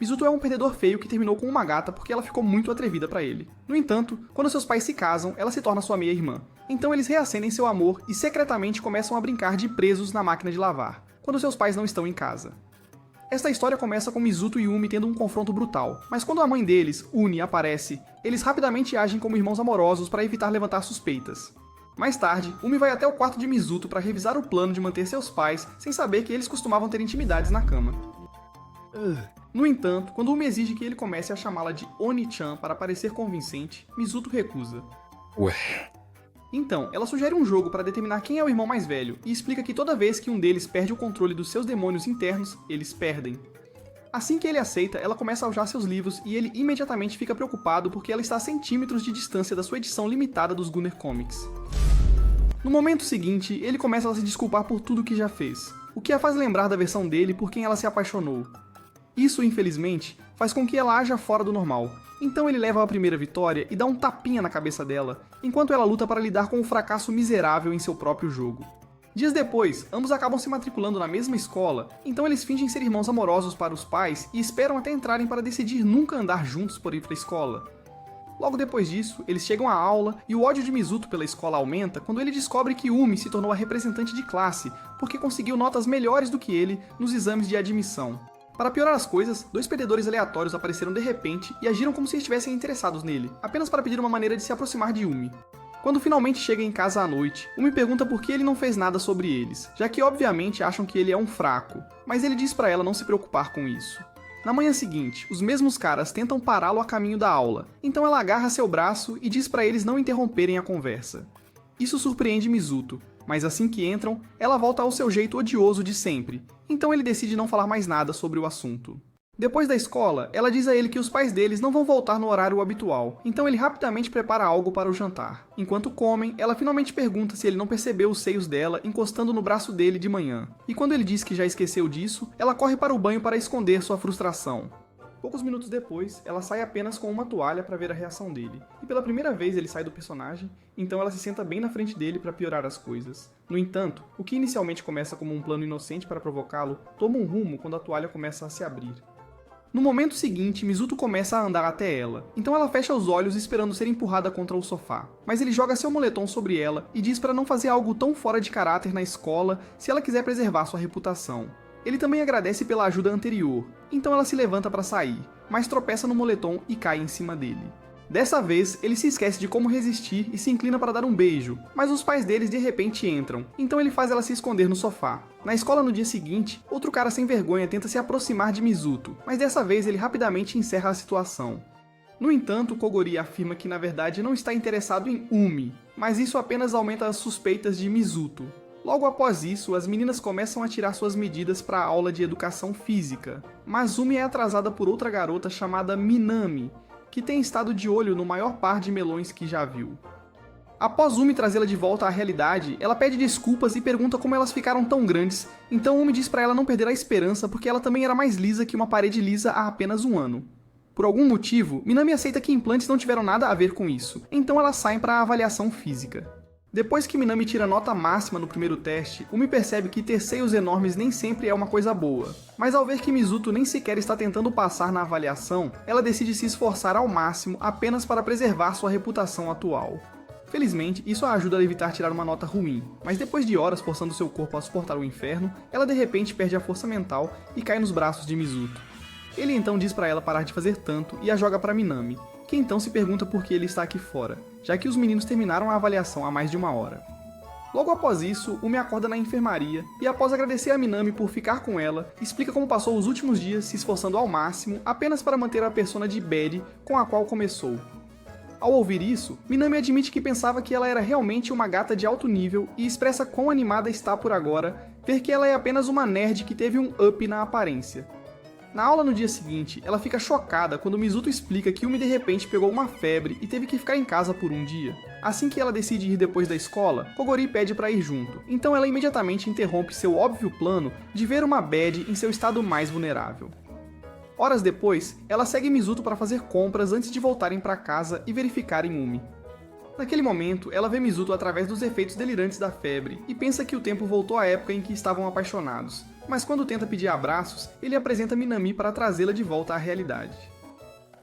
Mizuto é um perdedor feio que terminou com uma gata porque ela ficou muito atrevida pra ele. No entanto, quando seus pais se casam, ela se torna sua meia-irmã. Então eles reacendem seu amor e secretamente começam a brincar de presos na máquina de lavar, quando seus pais não estão em casa. Esta história começa com Mizuto e Umi tendo um confronto brutal, mas quando a mãe deles, Uni, aparece, eles rapidamente agem como irmãos amorosos para evitar levantar suspeitas. Mais tarde, Umi vai até o quarto de Mizuto para revisar o plano de manter seus pais sem saber que eles costumavam ter intimidades na cama. No entanto, quando Umi exige que ele comece a chamá-la de Oni-chan para parecer convincente, Mizuto recusa. Então, ela sugere um jogo para determinar quem é o irmão mais velho e explica que toda vez que um deles perde o controle dos seus demônios internos, eles perdem. Assim que ele aceita, ela começa a usar seus livros e ele imediatamente fica preocupado porque ela está a centímetros de distância da sua edição limitada dos Gunner Comics. No momento seguinte, ele começa a se desculpar por tudo que já fez, o que a faz lembrar da versão dele por quem ela se apaixonou. Isso, infelizmente, faz com que ela haja fora do normal. Então ele leva a primeira vitória e dá um tapinha na cabeça dela, enquanto ela luta para lidar com o fracasso miserável em seu próprio jogo. Dias depois, ambos acabam se matriculando na mesma escola, então eles fingem ser irmãos amorosos para os pais e esperam até entrarem para decidir nunca andar juntos por ir para a escola. Logo depois disso, eles chegam à aula e o ódio de Mizuto pela escola aumenta quando ele descobre que Umi se tornou a representante de classe porque conseguiu notas melhores do que ele nos exames de admissão. Para piorar as coisas, dois perdedores aleatórios apareceram de repente e agiram como se estivessem interessados nele, apenas para pedir uma maneira de se aproximar de Umi. Quando finalmente chega em casa à noite, Umi pergunta por que ele não fez nada sobre eles, já que obviamente acham que ele é um fraco, mas ele diz para ela não se preocupar com isso. Na manhã seguinte, os mesmos caras tentam pará-lo a caminho da aula, então ela agarra seu braço e diz para eles não interromperem a conversa. Isso surpreende Mizuto, mas assim que entram, ela volta ao seu jeito odioso de sempre, então ele decide não falar mais nada sobre o assunto. Depois da escola, ela diz a ele que os pais deles não vão voltar no horário habitual, então ele rapidamente prepara algo para o jantar. Enquanto comem, ela finalmente pergunta se ele não percebeu os seios dela encostando no braço dele de manhã, e quando ele diz que já esqueceu disso, ela corre para o banho para esconder sua frustração. Poucos minutos depois, ela sai apenas com uma toalha para ver a reação dele, e pela primeira vez ele sai do personagem, então ela se senta bem na frente dele para piorar as coisas. No entanto, o que inicialmente começa como um plano inocente para provocá-lo, toma um rumo quando a toalha começa a se abrir. No momento seguinte, Mizuto começa a andar até ela, então ela fecha os olhos esperando ser empurrada contra o sofá. Mas ele joga seu moletom sobre ela e diz para não fazer algo tão fora de caráter na escola se ela quiser preservar sua reputação. Ele também agradece pela ajuda anterior, então ela se levanta para sair, mas tropeça no moletom e cai em cima dele. Dessa vez, ele se esquece de como resistir e se inclina para dar um beijo, mas os pais deles de repente entram, então ele faz ela se esconder no sofá. Na escola no dia seguinte, outro cara sem vergonha tenta se aproximar de Mizuto, mas dessa vez ele rapidamente encerra a situação. No entanto, Kogori afirma que na verdade não está interessado em Umi, mas isso apenas aumenta as suspeitas de Mizuto. Logo após isso, as meninas começam a tirar suas medidas para a aula de educação física, mas Umi é atrasada por outra garota chamada Minami, que tem estado de olho no maior par de melões que já viu. Após Umi trazê-la de volta à realidade, ela pede desculpas e pergunta como elas ficaram tão grandes, então Umi diz para ela não perder a esperança porque ela também era mais lisa que uma parede lisa há apenas um ano. Por algum motivo, Minami aceita que implantes não tiveram nada a ver com isso, então elas saem para a avaliação física. Depois que Minami tira nota máxima no primeiro teste, Umi percebe que ter seios enormes nem sempre é uma coisa boa. Mas ao ver que Mizuto nem sequer está tentando passar na avaliação, ela decide se esforçar ao máximo apenas para preservar sua reputação atual. Felizmente, isso a ajuda a evitar tirar uma nota ruim, mas depois de horas forçando seu corpo a suportar o inferno, ela de repente perde a força mental e cai nos braços de Mizuto. Ele então diz para ela parar de fazer tanto e a joga para Minami, que então se pergunta por que ele está aqui fora, já que os meninos terminaram a avaliação há mais de uma hora. Logo após isso, Umi acorda na enfermaria e após agradecer a Minami por ficar com ela, explica como passou os últimos dias se esforçando ao máximo apenas para manter a persona de Bad com a qual começou. Ao ouvir isso, Minami admite que pensava que ela era realmente uma gata de alto nível e expressa quão animada está por agora ver que ela é apenas uma nerd que teve um up na aparência. Na aula no dia seguinte, ela fica chocada quando Mizuto explica que Umi de repente pegou uma febre e teve que ficar em casa por um dia. Assim que ela decide ir depois da escola, Kogori pede para ir junto, então ela imediatamente interrompe seu óbvio plano de ver uma Bad em seu estado mais vulnerável. Horas depois, ela segue Mizuto para fazer compras antes de voltarem para casa e verificarem Umi. Naquele momento, ela vê Mizuto através dos efeitos delirantes da febre e pensa que o tempo voltou à época em que estavam apaixonados. Mas quando tenta pedir abraços, ele apresenta Minami para trazê-la de volta à realidade.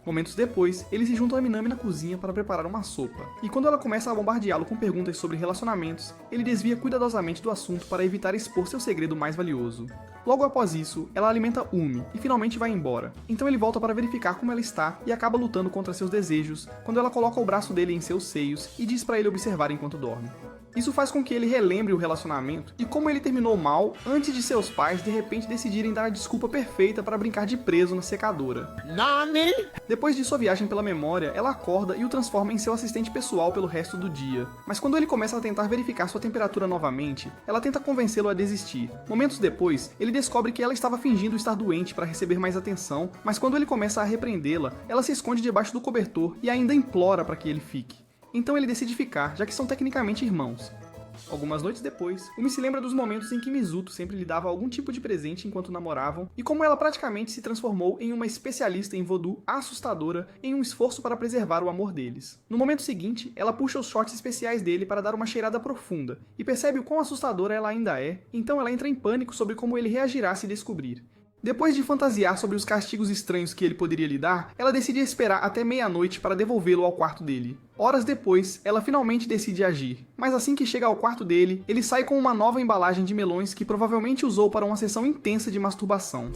Momentos depois, ele se junta a Minami na cozinha para preparar uma sopa, e quando ela começa a bombardeá-lo com perguntas sobre relacionamentos, ele desvia cuidadosamente do assunto para evitar expor seu segredo mais valioso. Logo após isso, ela alimenta Umi e finalmente vai embora. Então ele volta para verificar como ela está e acaba lutando contra seus desejos quando ela coloca o braço dele em seus seios e diz para ele observar enquanto dorme. Isso faz com que ele relembre o relacionamento e como ele terminou mal antes de seus pais de repente decidirem dar a desculpa perfeita para brincar de preso na secadora. Nani? Depois de sua viagem pela memória, ela acorda e o transforma em seu assistente pessoal pelo resto do dia. Mas quando ele começa a tentar verificar sua temperatura novamente, ela tenta convencê-lo a desistir. Momentos depois, ele descobre que ela estava fingindo estar doente para receber mais atenção, mas quando ele começa a repreendê-la, ela se esconde debaixo do cobertor e ainda implora para que ele fique. Então ele decide ficar, já que são tecnicamente irmãos. Algumas noites depois, Umi se lembra dos momentos em que Mizuto sempre lhe dava algum tipo de presente enquanto namoravam, e como ela praticamente se transformou em uma especialista em voodoo assustadora em um esforço para preservar o amor deles. No momento seguinte, ela puxa os shorts especiais dele para dar uma cheirada profunda, e percebe o quão assustadora ela ainda é, então ela entra em pânico sobre como ele reagirá se descobrir. Depois de fantasiar sobre os castigos estranhos que ele poderia lhe dar, ela decide esperar até meia-noite para devolvê-lo ao quarto dele. Horas depois, ela finalmente decide agir, mas assim que chega ao quarto dele, ele sai com uma nova embalagem de melões que provavelmente usou para uma sessão intensa de masturbação.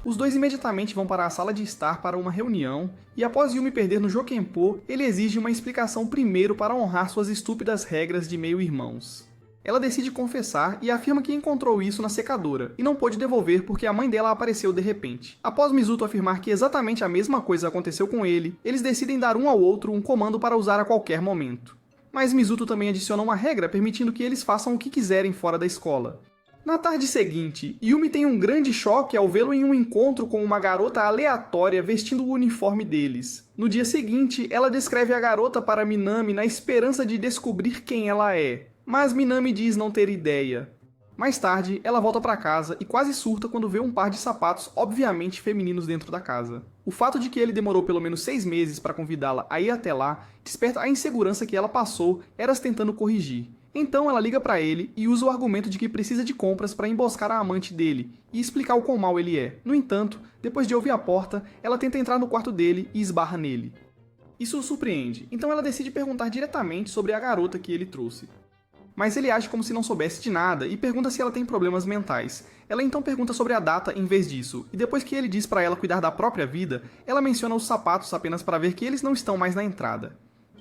Os dois imediatamente vão para a sala de estar para uma reunião, e após Yumi perder no Jokenpô, ele exige uma explicação primeiro para honrar suas estúpidas regras de meio-irmãos. Ela decide confessar e afirma que encontrou isso na secadora, e não pôde devolver porque a mãe dela apareceu de repente. Após Mizuto afirmar que exatamente a mesma coisa aconteceu com ele, eles decidem dar um ao outro um comando para usar a qualquer momento. Mas Mizuto também adiciona uma regra permitindo que eles façam o que quiserem fora da escola. Na tarde seguinte, Yumi tem um grande choque ao vê-lo em um encontro com uma garota aleatória vestindo o uniforme deles. No dia seguinte, ela descreve a garota para Minami na esperança de descobrir quem ela é. Mas Minami diz não ter ideia. Mais tarde, ela volta para casa e quase surta quando vê um par de sapatos obviamente femininos dentro da casa. O fato de que ele demorou pelo menos 6 meses para convidá-la a ir até lá desperta a insegurança que ela passou eras tentando corrigir. Então ela liga para ele e usa o argumento de que precisa de compras para emboscar a amante dele e explicar o quão mau ele é. No entanto, depois de ouvir a porta, ela tenta entrar no quarto dele e esbarra nele. Isso o surpreende, então ela decide perguntar diretamente sobre a garota que ele trouxe. Mas ele age como se não soubesse de nada e pergunta se ela tem problemas mentais. Ela então pergunta sobre a data em vez disso, e depois que ele diz para ela cuidar da própria vida, ela menciona os sapatos apenas para ver que eles não estão mais na entrada.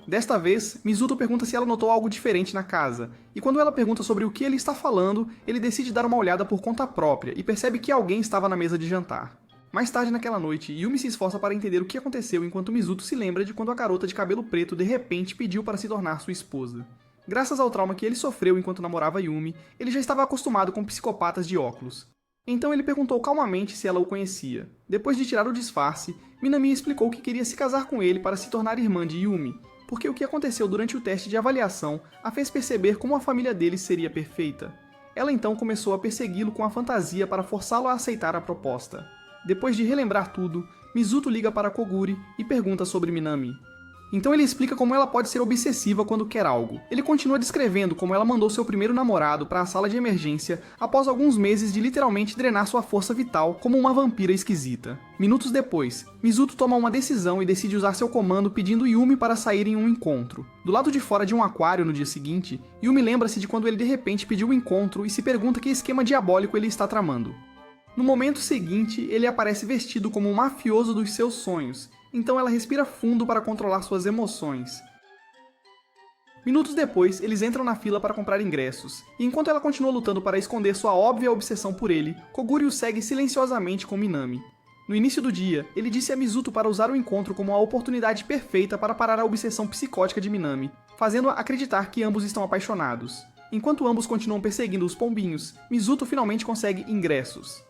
Desta vez, Mizuto pergunta se ela notou algo diferente na casa, e quando ela pergunta sobre o que ele está falando, ele decide dar uma olhada por conta própria e percebe que alguém estava na mesa de jantar. Mais tarde naquela noite, Yumi se esforça para entender o que aconteceu enquanto Mizuto se lembra de quando a garota de cabelo preto de repente pediu para se tornar sua esposa. Graças ao trauma que ele sofreu enquanto namorava Yumi, ele já estava acostumado com psicopatas de óculos. Então ele perguntou calmamente se ela o conhecia. Depois de tirar o disfarce, Minami explicou que queria se casar com ele para se tornar irmã de Yumi, porque o que aconteceu durante o teste de avaliação a fez perceber como a família dele seria perfeita. Ela então começou a persegui-lo com a fantasia para forçá-lo a aceitar a proposta. Depois de relembrar tudo, Mizuto liga para Koguri e pergunta sobre Minami. Então ele explica como ela pode ser obsessiva quando quer algo. Ele continua descrevendo como ela mandou seu primeiro namorado para a sala de emergência após alguns meses de literalmente drenar sua força vital como uma vampira esquisita. Minutos depois, Mizuto toma uma decisão e decide usar seu comando pedindo Yumi para sair em um encontro. Do lado de fora de um aquário no dia seguinte, Yumi lembra-se de quando ele de repente pediu o encontro e se pergunta que esquema diabólico ele está tramando. No momento seguinte, ele aparece vestido como um mafioso dos seus sonhos, então ela respira fundo para controlar suas emoções. Minutos depois, eles entram na fila para comprar ingressos, e enquanto ela continua lutando para esconder sua óbvia obsessão por ele, Koguri o segue silenciosamente com Minami. No início do dia, ele disse a Mizuto para usar o encontro como a oportunidade perfeita para parar a obsessão psicótica de Minami, fazendo-a acreditar que ambos estão apaixonados. Enquanto ambos continuam perseguindo os pombinhos, Mizuto finalmente consegue ingressos.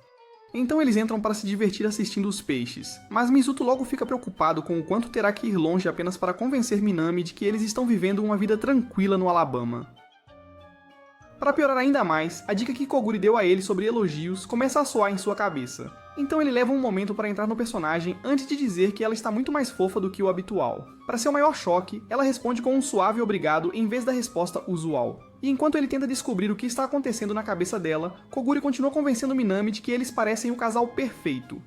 Então eles entram para se divertir assistindo os peixes, mas Mizuto logo fica preocupado com o quanto terá que ir longe apenas para convencer Minami de que eles estão vivendo uma vida tranquila no Alabama. Para piorar ainda mais, a dica que Koguri deu a ele sobre elogios começa a soar em sua cabeça. Então ele leva um momento para entrar no personagem antes de dizer que ela está muito mais fofa do que o habitual. Para seu maior choque, ela responde com um suave obrigado em vez da resposta usual. E enquanto ele tenta descobrir o que está acontecendo na cabeça dela, Koguri continua convencendo Minami de que eles parecem o casal perfeito.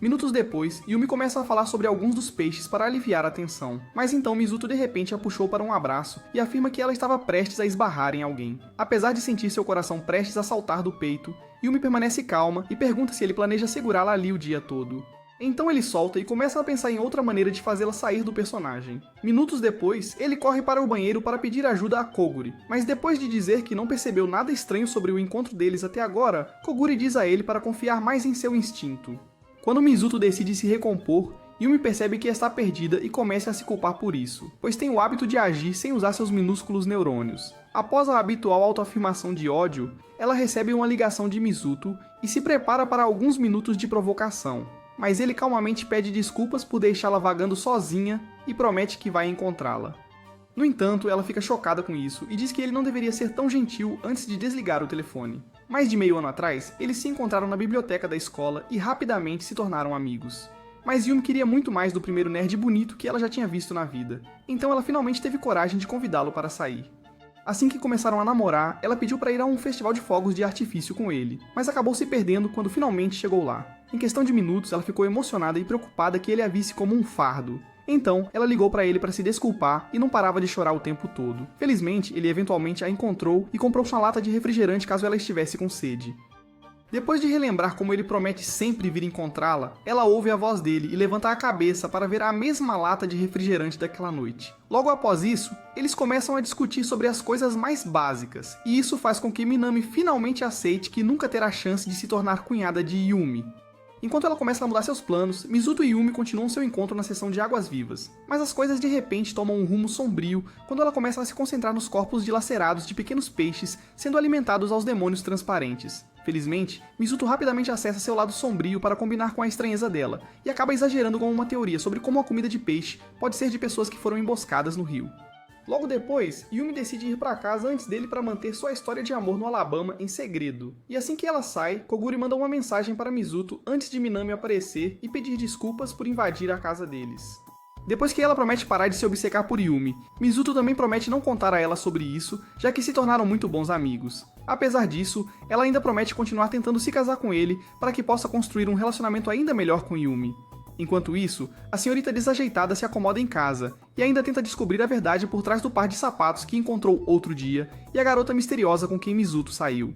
Minutos depois, Yumi começa a falar sobre alguns dos peixes para aliviar a tensão, mas então Mizuto de repente a puxou para um abraço e afirma que ela estava prestes a esbarrar em alguém. Apesar de sentir seu coração prestes a saltar do peito, Yumi permanece calma e pergunta se ele planeja segurá-la ali o dia todo. Então ele solta e começa a pensar em outra maneira de fazê-la sair do personagem. Minutos depois, ele corre para o banheiro para pedir ajuda a Koguri, mas depois de dizer que não percebeu nada estranho sobre o encontro deles até agora, Koguri diz a ele para confiar mais em seu instinto. Quando Mizuto decide se recompor, Yumi percebe que está perdida e começa a se culpar por isso, pois tem o hábito de agir sem usar seus minúsculos neurônios. Após a habitual autoafirmação de ódio, ela recebe uma ligação de Mizuto e se prepara para alguns minutos de provocação, mas ele calmamente pede desculpas por deixá-la vagando sozinha e promete que vai encontrá-la. No entanto, ela fica chocada com isso e diz que ele não deveria ser tão gentil antes de desligar o telefone. Mais de meio ano atrás, eles se encontraram na biblioteca da escola e rapidamente se tornaram amigos. Mas Yumi queria muito mais do primeiro nerd bonito que ela já tinha visto na vida, então ela finalmente teve coragem de convidá-lo para sair. Assim que começaram a namorar, ela pediu para ir a um festival de fogos de artifício com ele, mas acabou se perdendo quando finalmente chegou lá. Em questão de minutos, ela ficou emocionada e preocupada que ele a visse como um fardo. Então, ela ligou para ele para se desculpar e não parava de chorar o tempo todo. Felizmente, ele eventualmente a encontrou e comprou uma lata de refrigerante caso ela estivesse com sede. Depois de relembrar como ele promete sempre vir encontrá-la, ela ouve a voz dele e levanta a cabeça para ver a mesma lata de refrigerante daquela noite. Logo após isso, eles começam a discutir sobre as coisas mais básicas, e isso faz com que Minami finalmente aceite que nunca terá chance de se tornar cunhada de Yumi. Enquanto ela começa a mudar seus planos, Mizuto e Yumi continuam seu encontro na seção de águas vivas. Mas as coisas de repente tomam um rumo sombrio quando ela começa a se concentrar nos corpos dilacerados de pequenos peixes sendo alimentados aos demônios transparentes. Felizmente, Mizuto rapidamente acessa seu lado sombrio para combinar com a estranheza dela, e acaba exagerando com uma teoria sobre como a comida de peixe pode ser de pessoas que foram emboscadas no rio. Logo depois, Yumi decide ir para casa antes dele para manter sua história de amor no Alabama em segredo. E assim que ela sai, Koguri manda uma mensagem para Mizuto antes de Minami aparecer e pedir desculpas por invadir a casa deles. Depois que ela promete parar de se obcecar por Yumi, Mizuto também promete não contar a ela sobre isso, já que se tornaram muito bons amigos. Apesar disso, ela ainda promete continuar tentando se casar com ele para que possa construir um relacionamento ainda melhor com Yumi. Enquanto isso, a senhorita desajeitada se acomoda em casa e ainda tenta descobrir a verdade por trás do par de sapatos que encontrou outro dia e a garota misteriosa com quem Mizuto saiu.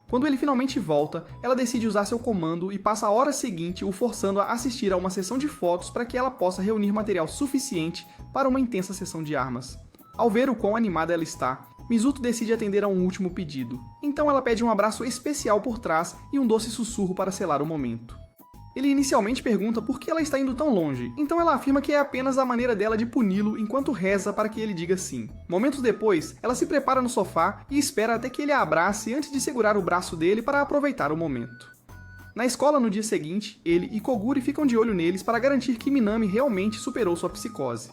Quando ele finalmente volta, ela decide usar seu comando e passa a hora seguinte o forçando a assistir a uma sessão de fotos para que ela possa reunir material suficiente para uma intensa sessão de armas. Ao ver o quão animada ela está, Mizuto decide atender a um último pedido. Então ela pede um abraço especial por trás e um doce sussurro para selar o momento. Ele inicialmente pergunta por que ela está indo tão longe, então ela afirma que é apenas a maneira dela de puni-lo enquanto reza para que ele diga sim. Momentos depois, ela se prepara no sofá e espera até que ele a abrace antes de segurar o braço dele para aproveitar o momento. Na escola no dia seguinte, ele e Koguri ficam de olho neles para garantir que Minami realmente superou sua psicose.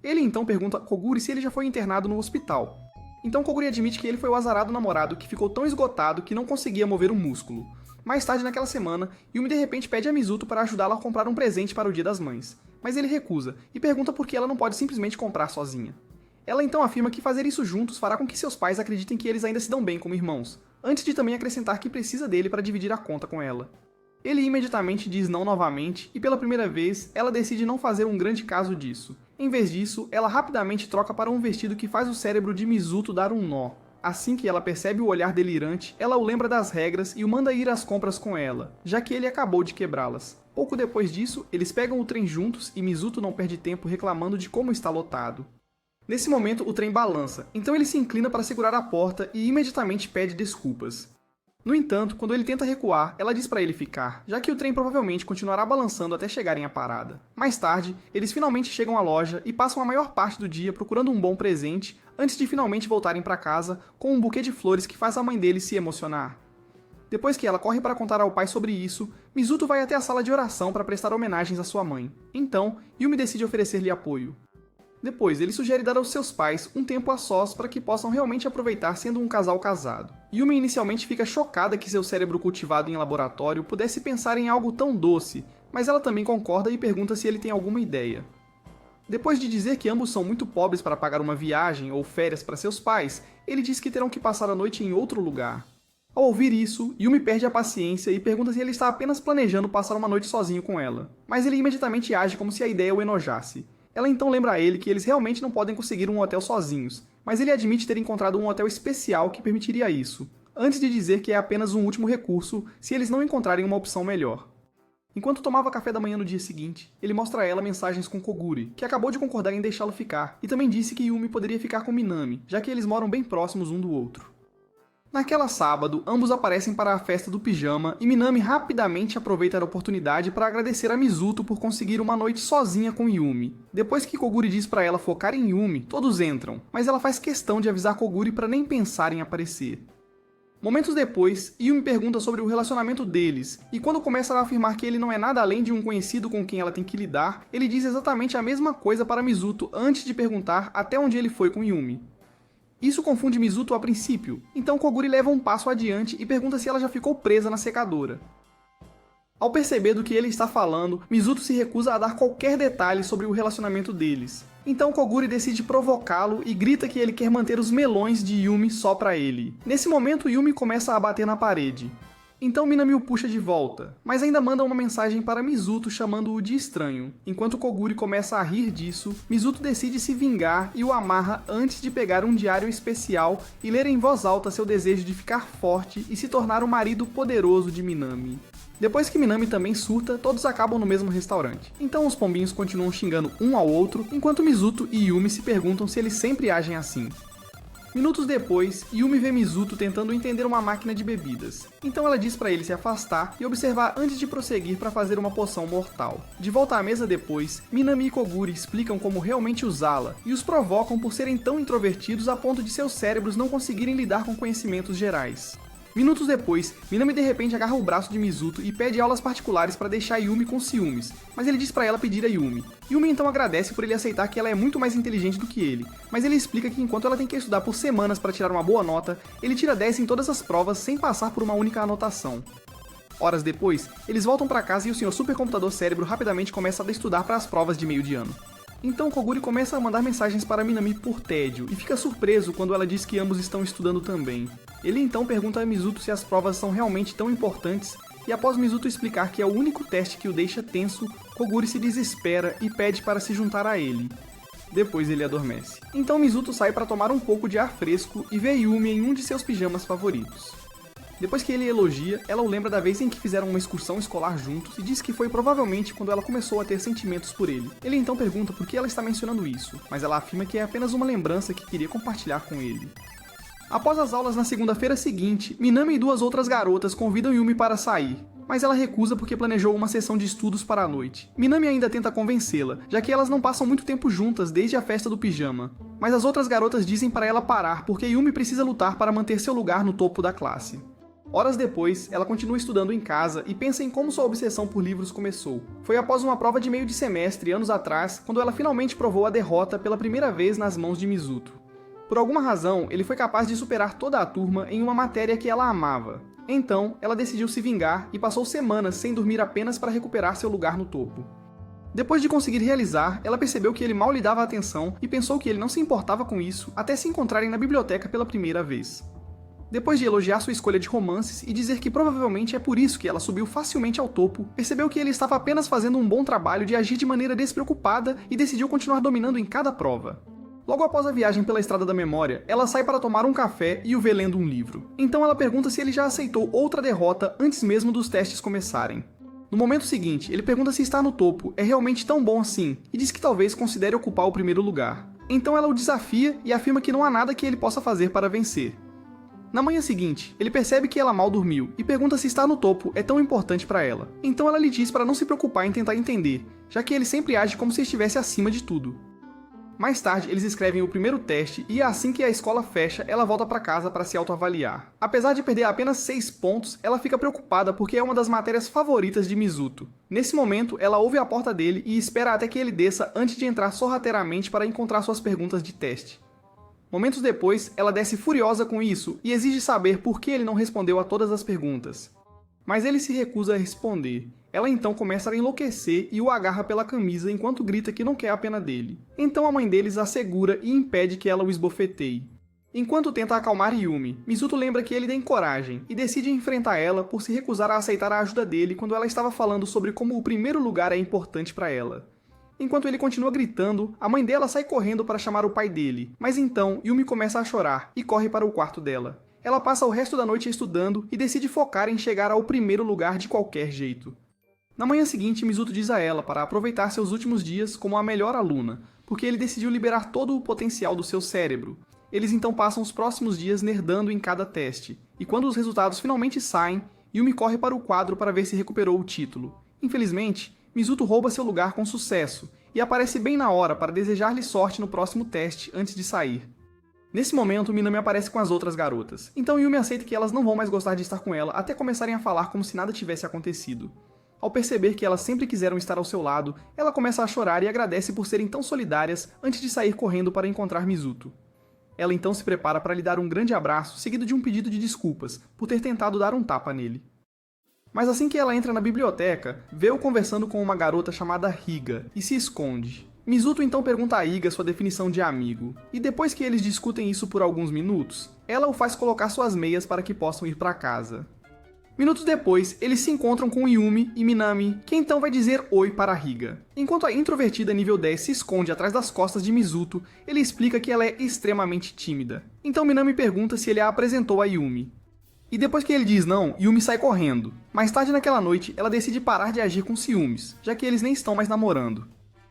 Ele então pergunta a Koguri se ele já foi internado no hospital. Então Koguri admite que ele foi o azarado namorado que ficou tão esgotado que não conseguia mover um músculo. Mais tarde naquela semana, Yumi de repente pede a Mizuto para ajudá-la a comprar um presente para o Dia das Mães, mas ele recusa e pergunta por que ela não pode simplesmente comprar sozinha. Ela então afirma que fazer isso juntos fará com que seus pais acreditem que eles ainda se dão bem como irmãos, antes de também acrescentar que precisa dele para dividir a conta com ela. Ele imediatamente diz não novamente e pela primeira vez ela decide não fazer um grande caso disso. Em vez disso, ela rapidamente troca para um vestido que faz o cérebro de Mizuto dar um nó. Assim que ela percebe o olhar delirante, ela o lembra das regras e o manda ir às compras com ela, já que ele acabou de quebrá-las. Pouco depois disso, eles pegam o trem juntos e Mizuto não perde tempo reclamando de como está lotado. Nesse momento, o trem balança, então ele se inclina para segurar a porta e imediatamente pede desculpas. No entanto, quando ele tenta recuar, ela diz para ele ficar, já que o trem provavelmente continuará balançando até chegarem à parada. Mais tarde, eles finalmente chegam à loja e passam a maior parte do dia procurando um bom presente, antes de finalmente voltarem para casa com um buquê de flores que faz a mãe deles se emocionar. Depois que ela corre para contar ao pai sobre isso, Mizuto vai até a sala de oração para prestar homenagens à sua mãe. Então, Yumi decide oferecer-lhe apoio. Depois, ele sugere dar aos seus pais um tempo a sós para que possam realmente aproveitar sendo um casal casado. Yumi inicialmente fica chocada que seu cérebro cultivado em laboratório pudesse pensar em algo tão doce, mas ela também concorda e pergunta se ele tem alguma ideia. Depois de dizer que ambos são muito pobres para pagar uma viagem ou férias para seus pais, ele diz que terão que passar a noite em outro lugar. Ao ouvir isso, Yumi perde a paciência e pergunta se ele está apenas planejando passar uma noite sozinho com ela, mas ele imediatamente age como se a ideia o enojasse. Ela então lembra a ele que eles realmente não podem conseguir um hotel sozinhos, mas ele admite ter encontrado um hotel especial que permitiria isso, antes de dizer que é apenas um último recurso se eles não encontrarem uma opção melhor. Enquanto tomava café da manhã no dia seguinte, ele mostra a ela mensagens com Koguri, que acabou de concordar em deixá-lo ficar, e também disse que Yumi poderia ficar com Minami, já que eles moram bem próximos um do outro. Naquela sábado, ambos aparecem para a festa do pijama e Minami rapidamente aproveita a oportunidade para agradecer a Mizuto por conseguir uma noite sozinha com Yumi. Depois que Koguri diz para ela focar em Yumi, todos entram, mas ela faz questão de avisar Koguri para nem pensar em aparecer. Momentos depois, Yumi pergunta sobre o relacionamento deles, e quando começa a afirmar que ele não é nada além de um conhecido com quem ela tem que lidar, ele diz exatamente a mesma coisa para Mizuto antes de perguntar até onde ele foi com Yumi. Isso confunde Mizuto a princípio, então Koguri leva um passo adiante e pergunta se ela já ficou presa na secadora. Ao perceber do que ele está falando, Mizuto se recusa a dar qualquer detalhe sobre o relacionamento deles. Então Koguri decide provocá-lo e grita que ele quer manter os melões de Yumi só pra ele. Nesse momento, Yumi começa a bater na parede. Então Minami o puxa de volta, mas ainda manda uma mensagem para Mizuto chamando-o de estranho. Enquanto Koguri começa a rir disso, Mizuto decide se vingar e o amarra antes de pegar um diário especial e ler em voz alta seu desejo de ficar forte e se tornar o marido poderoso de Minami. Depois que Minami também surta, todos acabam no mesmo restaurante. Então os pombinhos continuam xingando um ao outro, enquanto Mizuto e Yumi se perguntam se eles sempre agem assim. Minutos depois, Yumi vê Mizuto tentando entender uma máquina de bebidas. Então ela diz para ele se afastar e observar antes de prosseguir para fazer uma poção mortal. De volta à mesa depois, Minami e Koguri explicam como realmente usá-la e os provocam por serem tão introvertidos a ponto de seus cérebros não conseguirem lidar com conhecimentos gerais. Minutos depois, Minami de repente agarra o braço de Mizuto e pede aulas particulares para deixar Yumi com ciúmes, mas ele diz para ela pedir a Yumi. Yumi então agradece por ele aceitar que ela é muito mais inteligente do que ele, mas ele explica que enquanto ela tem que estudar por semanas para tirar uma boa nota, ele tira 10 em todas as provas sem passar por uma única anotação. Horas depois, eles voltam para casa e o Sr. Supercomputador Cérebro rapidamente começa a estudar para as provas de meio de ano. Então Koguri começa a mandar mensagens para Minami por tédio e fica surpreso quando ela diz que ambos estão estudando também. Ele então pergunta a Mizuto se as provas são realmente tão importantes e após Mizuto explicar que é o único teste que o deixa tenso, Koguri se desespera e pede para se juntar a ele. Depois ele adormece. Então Mizuto sai para tomar um pouco de ar fresco e vê Yumi em um de seus pijamas favoritos. Depois que ele elogia, ela o lembra da vez em que fizeram uma excursão escolar juntos e diz que foi provavelmente quando ela começou a ter sentimentos por ele. Ele então pergunta por que ela está mencionando isso, mas ela afirma que é apenas uma lembrança que queria compartilhar com ele. Após as aulas na segunda-feira seguinte, Minami e duas outras garotas convidam Yumi para sair, mas ela recusa porque planejou uma sessão de estudos para a noite. Minami ainda tenta convencê-la, já que elas não passam muito tempo juntas desde a festa do pijama. Mas as outras garotas dizem para ela parar porque Yumi precisa lutar para manter seu lugar no topo da classe. Horas depois, ela continua estudando em casa e pensa em como sua obsessão por livros começou. Foi após uma prova de meio de semestre, anos atrás, quando ela finalmente provou a derrota pela primeira vez nas mãos de Mizuto. Por alguma razão, ele foi capaz de superar toda a turma em uma matéria que ela amava. Então, ela decidiu se vingar e passou semanas sem dormir apenas para recuperar seu lugar no topo. Depois de conseguir realizar, ela percebeu que ele mal lhe dava atenção e pensou que ele não se importava com isso até se encontrarem na biblioteca pela primeira vez. Depois de elogiar sua escolha de romances e dizer que provavelmente é por isso que ela subiu facilmente ao topo, percebeu que ele estava apenas fazendo um bom trabalho de agir de maneira despreocupada e decidiu continuar dominando em cada prova. Logo após a viagem pela Estrada da Memória, ela sai para tomar um café e o vê lendo um livro. Então ela pergunta se ele já aceitou outra derrota antes mesmo dos testes começarem. No momento seguinte, ele pergunta se estar no topo é realmente tão bom assim, e diz que talvez considere ocupar o primeiro lugar. Então ela o desafia e afirma que não há nada que ele possa fazer para vencer. Na manhã seguinte, ele percebe que ela mal dormiu e pergunta se estar no topo é tão importante para ela. Então ela lhe diz para não se preocupar em tentar entender, já que ele sempre age como se estivesse acima de tudo. Mais tarde, eles escrevem o primeiro teste e assim que a escola fecha, ela volta para casa para se autoavaliar. Apesar de perder apenas 6 pontos, ela fica preocupada porque é uma das matérias favoritas de Mizuto. Nesse momento, ela ouve a porta dele e espera até que ele desça antes de entrar sorrateiramente para encontrar suas perguntas de teste. Momentos depois, ela desce furiosa com isso e exige saber por que ele não respondeu a todas as perguntas. Mas ele se recusa a responder. Ela então começa a enlouquecer e o agarra pela camisa enquanto grita que não quer a pena dele. Então a mãe deles a segura e impede que ela o esbofeteie. Enquanto tenta acalmar Yumi, Mizuto lembra que ele tem coragem e decide enfrentar ela por se recusar a aceitar a ajuda dele quando ela estava falando sobre como o primeiro lugar é importante para ela. Enquanto ele continua gritando, a mãe dela sai correndo para chamar o pai dele, mas então Yumi começa a chorar e corre para o quarto dela. Ela passa o resto da noite estudando e decide focar em chegar ao primeiro lugar de qualquer jeito. Na manhã seguinte, Mizuto diz a ela para aproveitar seus últimos dias como a melhor aluna, porque ele decidiu liberar todo o potencial do seu cérebro. Eles então passam os próximos dias nerdando em cada teste, e quando os resultados finalmente saem, Yumi corre para o quadro para ver se recuperou o título. Infelizmente, Mizuto rouba seu lugar com sucesso, e aparece bem na hora para desejar-lhe sorte no próximo teste antes de sair. Nesse momento, Minami aparece com as outras garotas, então Yumi aceita que elas não vão mais gostar de estar com ela até começarem a falar como se nada tivesse acontecido. Ao perceber que elas sempre quiseram estar ao seu lado, ela começa a chorar e agradece por serem tão solidárias antes de sair correndo para encontrar Mizuto. Ela então se prepara para lhe dar um grande abraço, seguido de um pedido de desculpas, por ter tentado dar um tapa nele. Mas assim que ela entra na biblioteca, vê-o conversando com uma garota chamada Higa, e se esconde. Mizuto então pergunta a Higa sua definição de amigo, e depois que eles discutem isso por alguns minutos, ela o faz colocar suas meias para que possam ir para casa. Minutos depois, eles se encontram com Yumi e Minami, que então vai dizer oi para Higa. Enquanto a introvertida nível 10 se esconde atrás das costas de Mizuto, ele explica que ela é extremamente tímida. Então Minami pergunta se ele a apresentou a Yumi. E depois que ele diz não, Yumi sai correndo. Mais tarde naquela noite, ela decide parar de agir com ciúmes, já que eles nem estão mais namorando.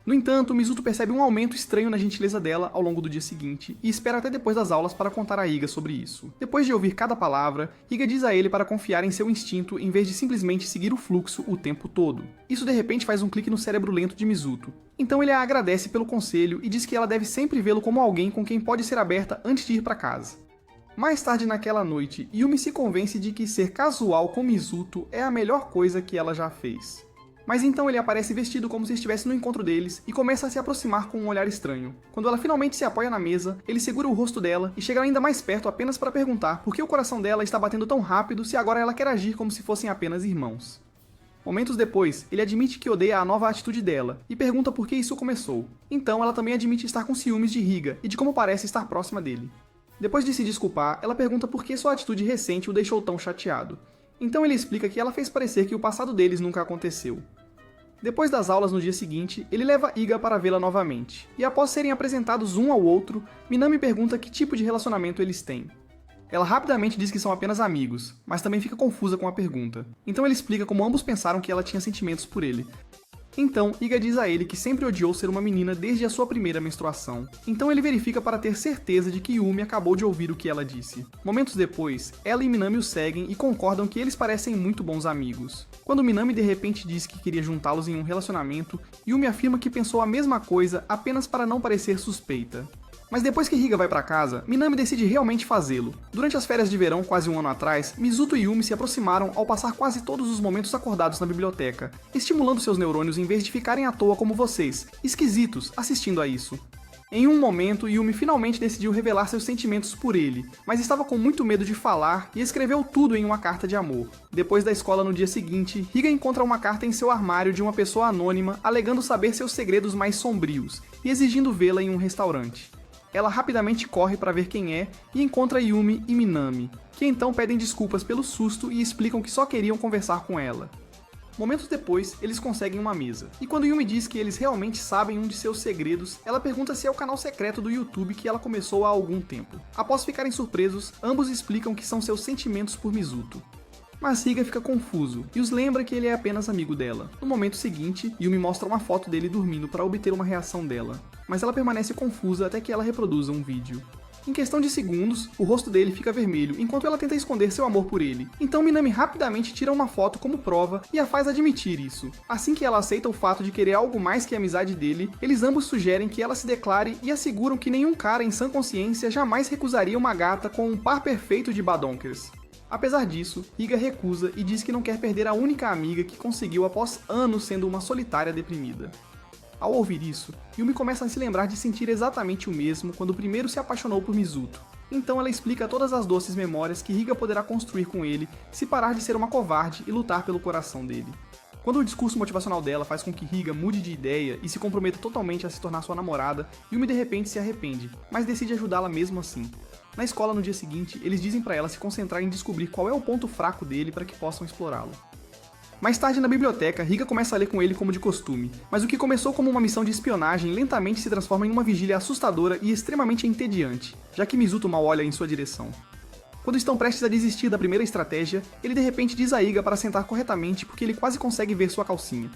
No entanto, Mizuto percebe um aumento estranho na gentileza dela ao longo do dia seguinte e espera até depois das aulas para contar a Higa sobre isso. Depois de ouvir cada palavra, Higa diz a ele para confiar em seu instinto em vez de simplesmente seguir o fluxo o tempo todo. Isso de repente faz um clique no cérebro lento de Mizuto. Então ele a agradece pelo conselho e diz que ela deve sempre vê-lo como alguém com quem pode ser aberta antes de ir para casa. Mais tarde naquela noite, Yumi se convence de que ser casual com Mizuto é a melhor coisa que ela já fez. Mas então ele aparece vestido como se estivesse no encontro deles e começa a se aproximar com um olhar estranho. Quando ela finalmente se apoia na mesa, ele segura o rosto dela e chega ainda mais perto apenas para perguntar por que o coração dela está batendo tão rápido se agora ela quer agir como se fossem apenas irmãos. Momentos depois, ele admite que odeia a nova atitude dela e pergunta por que isso começou. Então ela também admite estar com ciúmes de Higa e de como parece estar próxima dele. Depois de se desculpar, ela pergunta por que sua atitude recente o deixou tão chateado. Então ele explica que ela fez parecer que o passado deles nunca aconteceu. Depois das aulas no dia seguinte, ele leva Higa para vê-la novamente, e após serem apresentados um ao outro, Minami pergunta que tipo de relacionamento eles têm. Ela rapidamente diz que são apenas amigos, mas também fica confusa com a pergunta. Então ele explica como ambos pensaram que ela tinha sentimentos por ele. Então, Higa diz a ele que sempre odiou ser uma menina desde a sua primeira menstruação. Então ele verifica para ter certeza de que Yumi acabou de ouvir o que ela disse. Momentos depois, ela e Minami o seguem e concordam que eles parecem muito bons amigos. Quando Minami de repente diz que queria juntá-los em um relacionamento, Yumi afirma que pensou a mesma coisa apenas para não parecer suspeita. Mas depois que Higa vai para casa, Minami decide realmente fazê-lo. Durante as férias de verão, quase um ano atrás, Mizuto e Yumi se aproximaram ao passar quase todos os momentos acordados na biblioteca, estimulando seus neurônios em vez de ficarem à toa como vocês, esquisitos, assistindo a isso. Em um momento, Yumi finalmente decidiu revelar seus sentimentos por ele, mas estava com muito medo de falar e escreveu tudo em uma carta de amor. Depois da escola no dia seguinte, Higa encontra uma carta em seu armário de uma pessoa anônima alegando saber seus segredos mais sombrios e exigindo vê-la em um restaurante. Ela rapidamente corre para ver quem é e encontra Yumi e Minami, que então pedem desculpas pelo susto e explicam que só queriam conversar com ela. Momentos depois, eles conseguem uma mesa, e quando Yumi diz que eles realmente sabem um de seus segredos, ela pergunta se é o canal secreto do YouTube que ela começou há algum tempo. Após ficarem surpresos, ambos explicam que são seus sentimentos por Mizuto. Mas Higa fica confuso e os lembra que ele é apenas amigo dela. No momento seguinte, Yumi mostra uma foto dele dormindo para obter uma reação dela, mas ela permanece confusa até que ela reproduza um vídeo. Em questão de segundos, o rosto dele fica vermelho, enquanto ela tenta esconder seu amor por ele. Então Minami rapidamente tira uma foto como prova e a faz admitir isso. Assim que ela aceita o fato de querer algo mais que a amizade dele, eles ambos sugerem que ela se declare e asseguram que nenhum cara em sã consciência jamais recusaria uma gata com um par perfeito de badonkers. Apesar disso, Higa recusa e diz que não quer perder a única amiga que conseguiu após anos sendo uma solitária deprimida. Ao ouvir isso, Yumi começa a se lembrar de sentir exatamente o mesmo quando primeiro se apaixonou por Mizuto. Então ela explica todas as doces memórias que Higa poderá construir com ele se parar de ser uma covarde e lutar pelo coração dele. Quando o discurso motivacional dela faz com que Higa mude de ideia e se comprometa totalmente a se tornar sua namorada, Yumi de repente se arrepende, mas decide ajudá-la mesmo assim. Na escola no dia seguinte, eles dizem para ela se concentrar em descobrir qual é o ponto fraco dele para que possam explorá-lo. Mais tarde na biblioteca, Higa começa a ler com ele como de costume, mas o que começou como uma missão de espionagem lentamente se transforma em uma vigília assustadora e extremamente entediante, já que Mizuto mal olha em sua direção. Quando estão prestes a desistir da primeira estratégia, ele de repente diz a Higa para sentar corretamente porque ele quase consegue ver sua calcinha.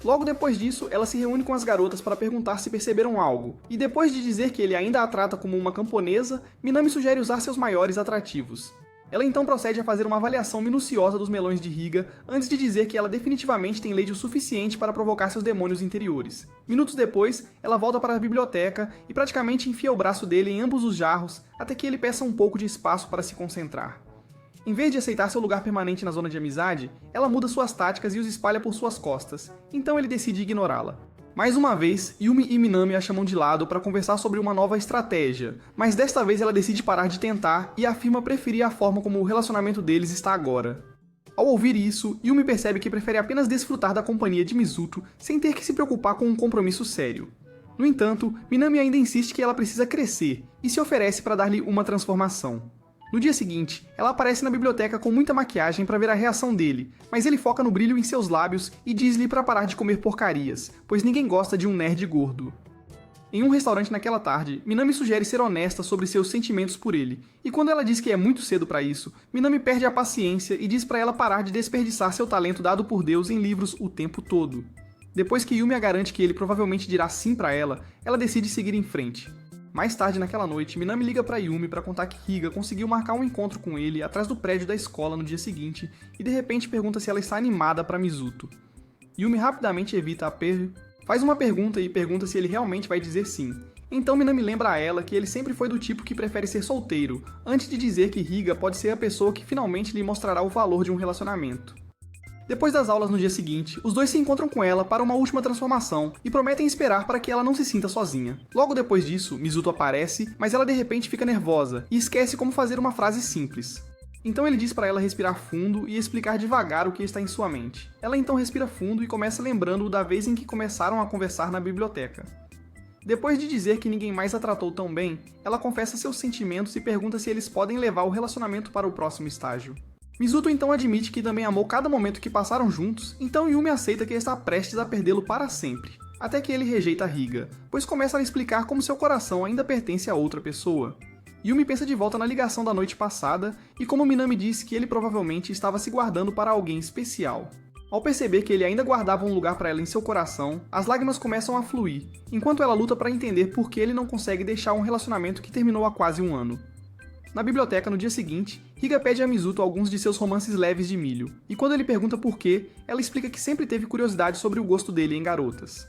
Logo depois disso, ela se reúne com as garotas para perguntar se perceberam algo, e depois de dizer que ele ainda a trata como uma camponesa, Minami sugere usar seus maiores atrativos. Ela então procede a fazer uma avaliação minuciosa dos melões de Higa, antes de dizer que ela definitivamente tem leite o suficiente para provocar seus demônios interiores. Minutos depois, ela volta para a biblioteca e praticamente enfia o braço dele em ambos os jarros, até que ele peça um pouco de espaço para se concentrar. Em vez de aceitar seu lugar permanente na zona de amizade, ela muda suas táticas e os espalha por suas costas, então ele decide ignorá-la. Mais uma vez, Yumi e Minami a chamam de lado para conversar sobre uma nova estratégia, mas desta vez ela decide parar de tentar e afirma preferir a forma como o relacionamento deles está agora. Ao ouvir isso, Yumi percebe que prefere apenas desfrutar da companhia de Mizuto sem ter que se preocupar com um compromisso sério. No entanto, Minami ainda insiste que ela precisa crescer e se oferece para dar-lhe uma transformação. No dia seguinte, ela aparece na biblioteca com muita maquiagem para ver a reação dele, mas ele foca no brilho em seus lábios e diz-lhe para parar de comer porcarias, pois ninguém gosta de um nerd gordo. Em um restaurante naquela tarde, Minami sugere ser honesta sobre seus sentimentos por ele, e quando ela diz que é muito cedo para isso, Minami perde a paciência e diz para ela parar de desperdiçar seu talento dado por Deus em livros o tempo todo. Depois que Yumi a garante que ele provavelmente dirá sim para ela decide seguir em frente. Mais tarde naquela noite, Minami liga para Yumi para contar que Higa conseguiu marcar um encontro com ele atrás do prédio da escola no dia seguinte e de repente pergunta se ela está animada para Mizuto. Yumi rapidamente evita faz uma pergunta e pergunta se ele realmente vai dizer sim. Então Minami lembra a ela que ele sempre foi do tipo que prefere ser solteiro, antes de dizer que Higa pode ser a pessoa que finalmente lhe mostrará o valor de um relacionamento. Depois das aulas no dia seguinte, os dois se encontram com ela para uma última transformação e prometem esperar para que ela não se sinta sozinha. Logo depois disso, Mizuto aparece, mas ela de repente fica nervosa e esquece como fazer uma frase simples. Então ele diz para ela respirar fundo e explicar devagar o que está em sua mente. Ela então respira fundo e começa lembrando da vez em que começaram a conversar na biblioteca. Depois de dizer que ninguém mais a tratou tão bem, ela confessa seus sentimentos e pergunta se eles podem levar o relacionamento para o próximo estágio. Mizuto então admite que também amou cada momento que passaram juntos, então Yumi aceita que está prestes a perdê-lo para sempre, até que ele rejeita Higa, pois começa a explicar como seu coração ainda pertence a outra pessoa. Yumi pensa de volta na ligação da noite passada e como Minami disse que ele provavelmente estava se guardando para alguém especial. Ao perceber que ele ainda guardava um lugar para ela em seu coração, as lágrimas começam a fluir, enquanto ela luta para entender por que ele não consegue deixar um relacionamento que terminou há quase um ano. Na biblioteca, no dia seguinte, Higa pede a Mizuto alguns de seus romances leves de milho, e quando ele pergunta por quê, ela explica que sempre teve curiosidade sobre o gosto dele em garotas.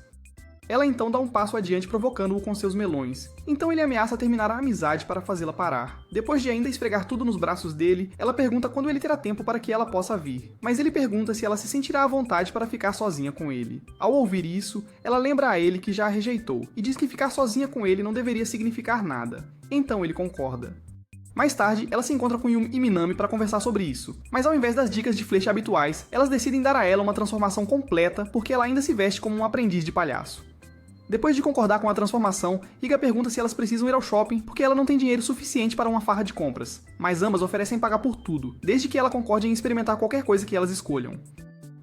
Ela então dá um passo adiante provocando-o com seus melões, então ele ameaça terminar a amizade para fazê-la parar. Depois de ainda esfregar tudo nos braços dele, ela pergunta quando ele terá tempo para que ela possa vir, mas ele pergunta se ela se sentirá à vontade para ficar sozinha com ele. Ao ouvir isso, ela lembra a ele que já a rejeitou, e diz que ficar sozinha com ele não deveria significar nada. Então ele concorda. Mais tarde, ela se encontra com Yumi e Minami para conversar sobre isso, mas ao invés das dicas de flecha habituais, elas decidem dar a ela uma transformação completa porque ela ainda se veste como um aprendiz de palhaço. Depois de concordar com a transformação, Higa pergunta se elas precisam ir ao shopping porque ela não tem dinheiro suficiente para uma farra de compras, mas ambas oferecem pagar por tudo, desde que ela concorde em experimentar qualquer coisa que elas escolham.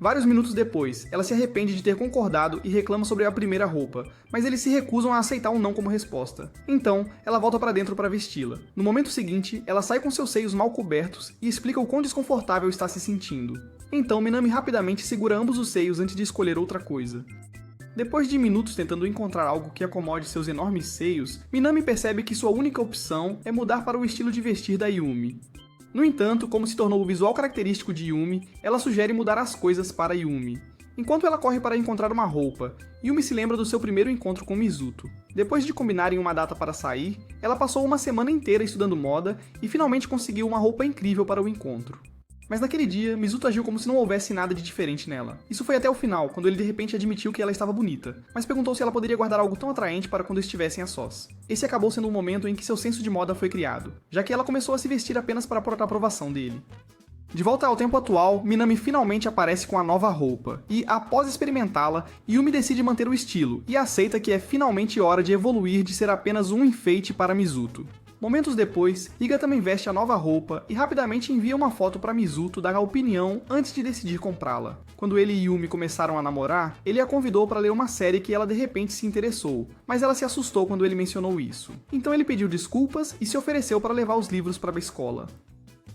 Vários minutos depois, ela se arrepende de ter concordado e reclama sobre a primeira roupa, mas eles se recusam a aceitar um não como resposta. Então, ela volta para dentro para vesti-la. No momento seguinte, ela sai com seus seios mal cobertos e explica o quão desconfortável está se sentindo. Então, Minami rapidamente segura ambos os seios antes de escolher outra coisa. Depois de minutos tentando encontrar algo que acomode seus enormes seios, Minami percebe que sua única opção é mudar para o estilo de vestir da Yumi. No entanto, como se tornou o visual característico de Yumi, ela sugere mudar as coisas para Yumi. Enquanto ela corre para encontrar uma roupa, Yumi se lembra do seu primeiro encontro com Mizuto. Depois de combinarem uma data para sair, ela passou uma semana inteira estudando moda e finalmente conseguiu uma roupa incrível para o encontro. Mas naquele dia, Mizuto agiu como se não houvesse nada de diferente nela. Isso foi até o final, quando ele de repente admitiu que ela estava bonita, mas perguntou se ela poderia guardar algo tão atraente para quando estivessem a sós. Esse acabou sendo o momento em que seu senso de moda foi criado, já que ela começou a se vestir apenas para a aprovação dele. De volta ao tempo atual, Minami finalmente aparece com a nova roupa, e após experimentá-la, Yumi decide manter o estilo, e aceita que é finalmente hora de evoluir de ser apenas um enfeite para Mizuto. Momentos depois, Higa também veste a nova roupa e rapidamente envia uma foto para Mizuto dar a opinião antes de decidir comprá-la. Quando ele e Yumi começaram a namorar, ele a convidou para ler uma série que ela de repente se interessou, mas ela se assustou quando ele mencionou isso. Então ele pediu desculpas e se ofereceu para levar os livros para a escola.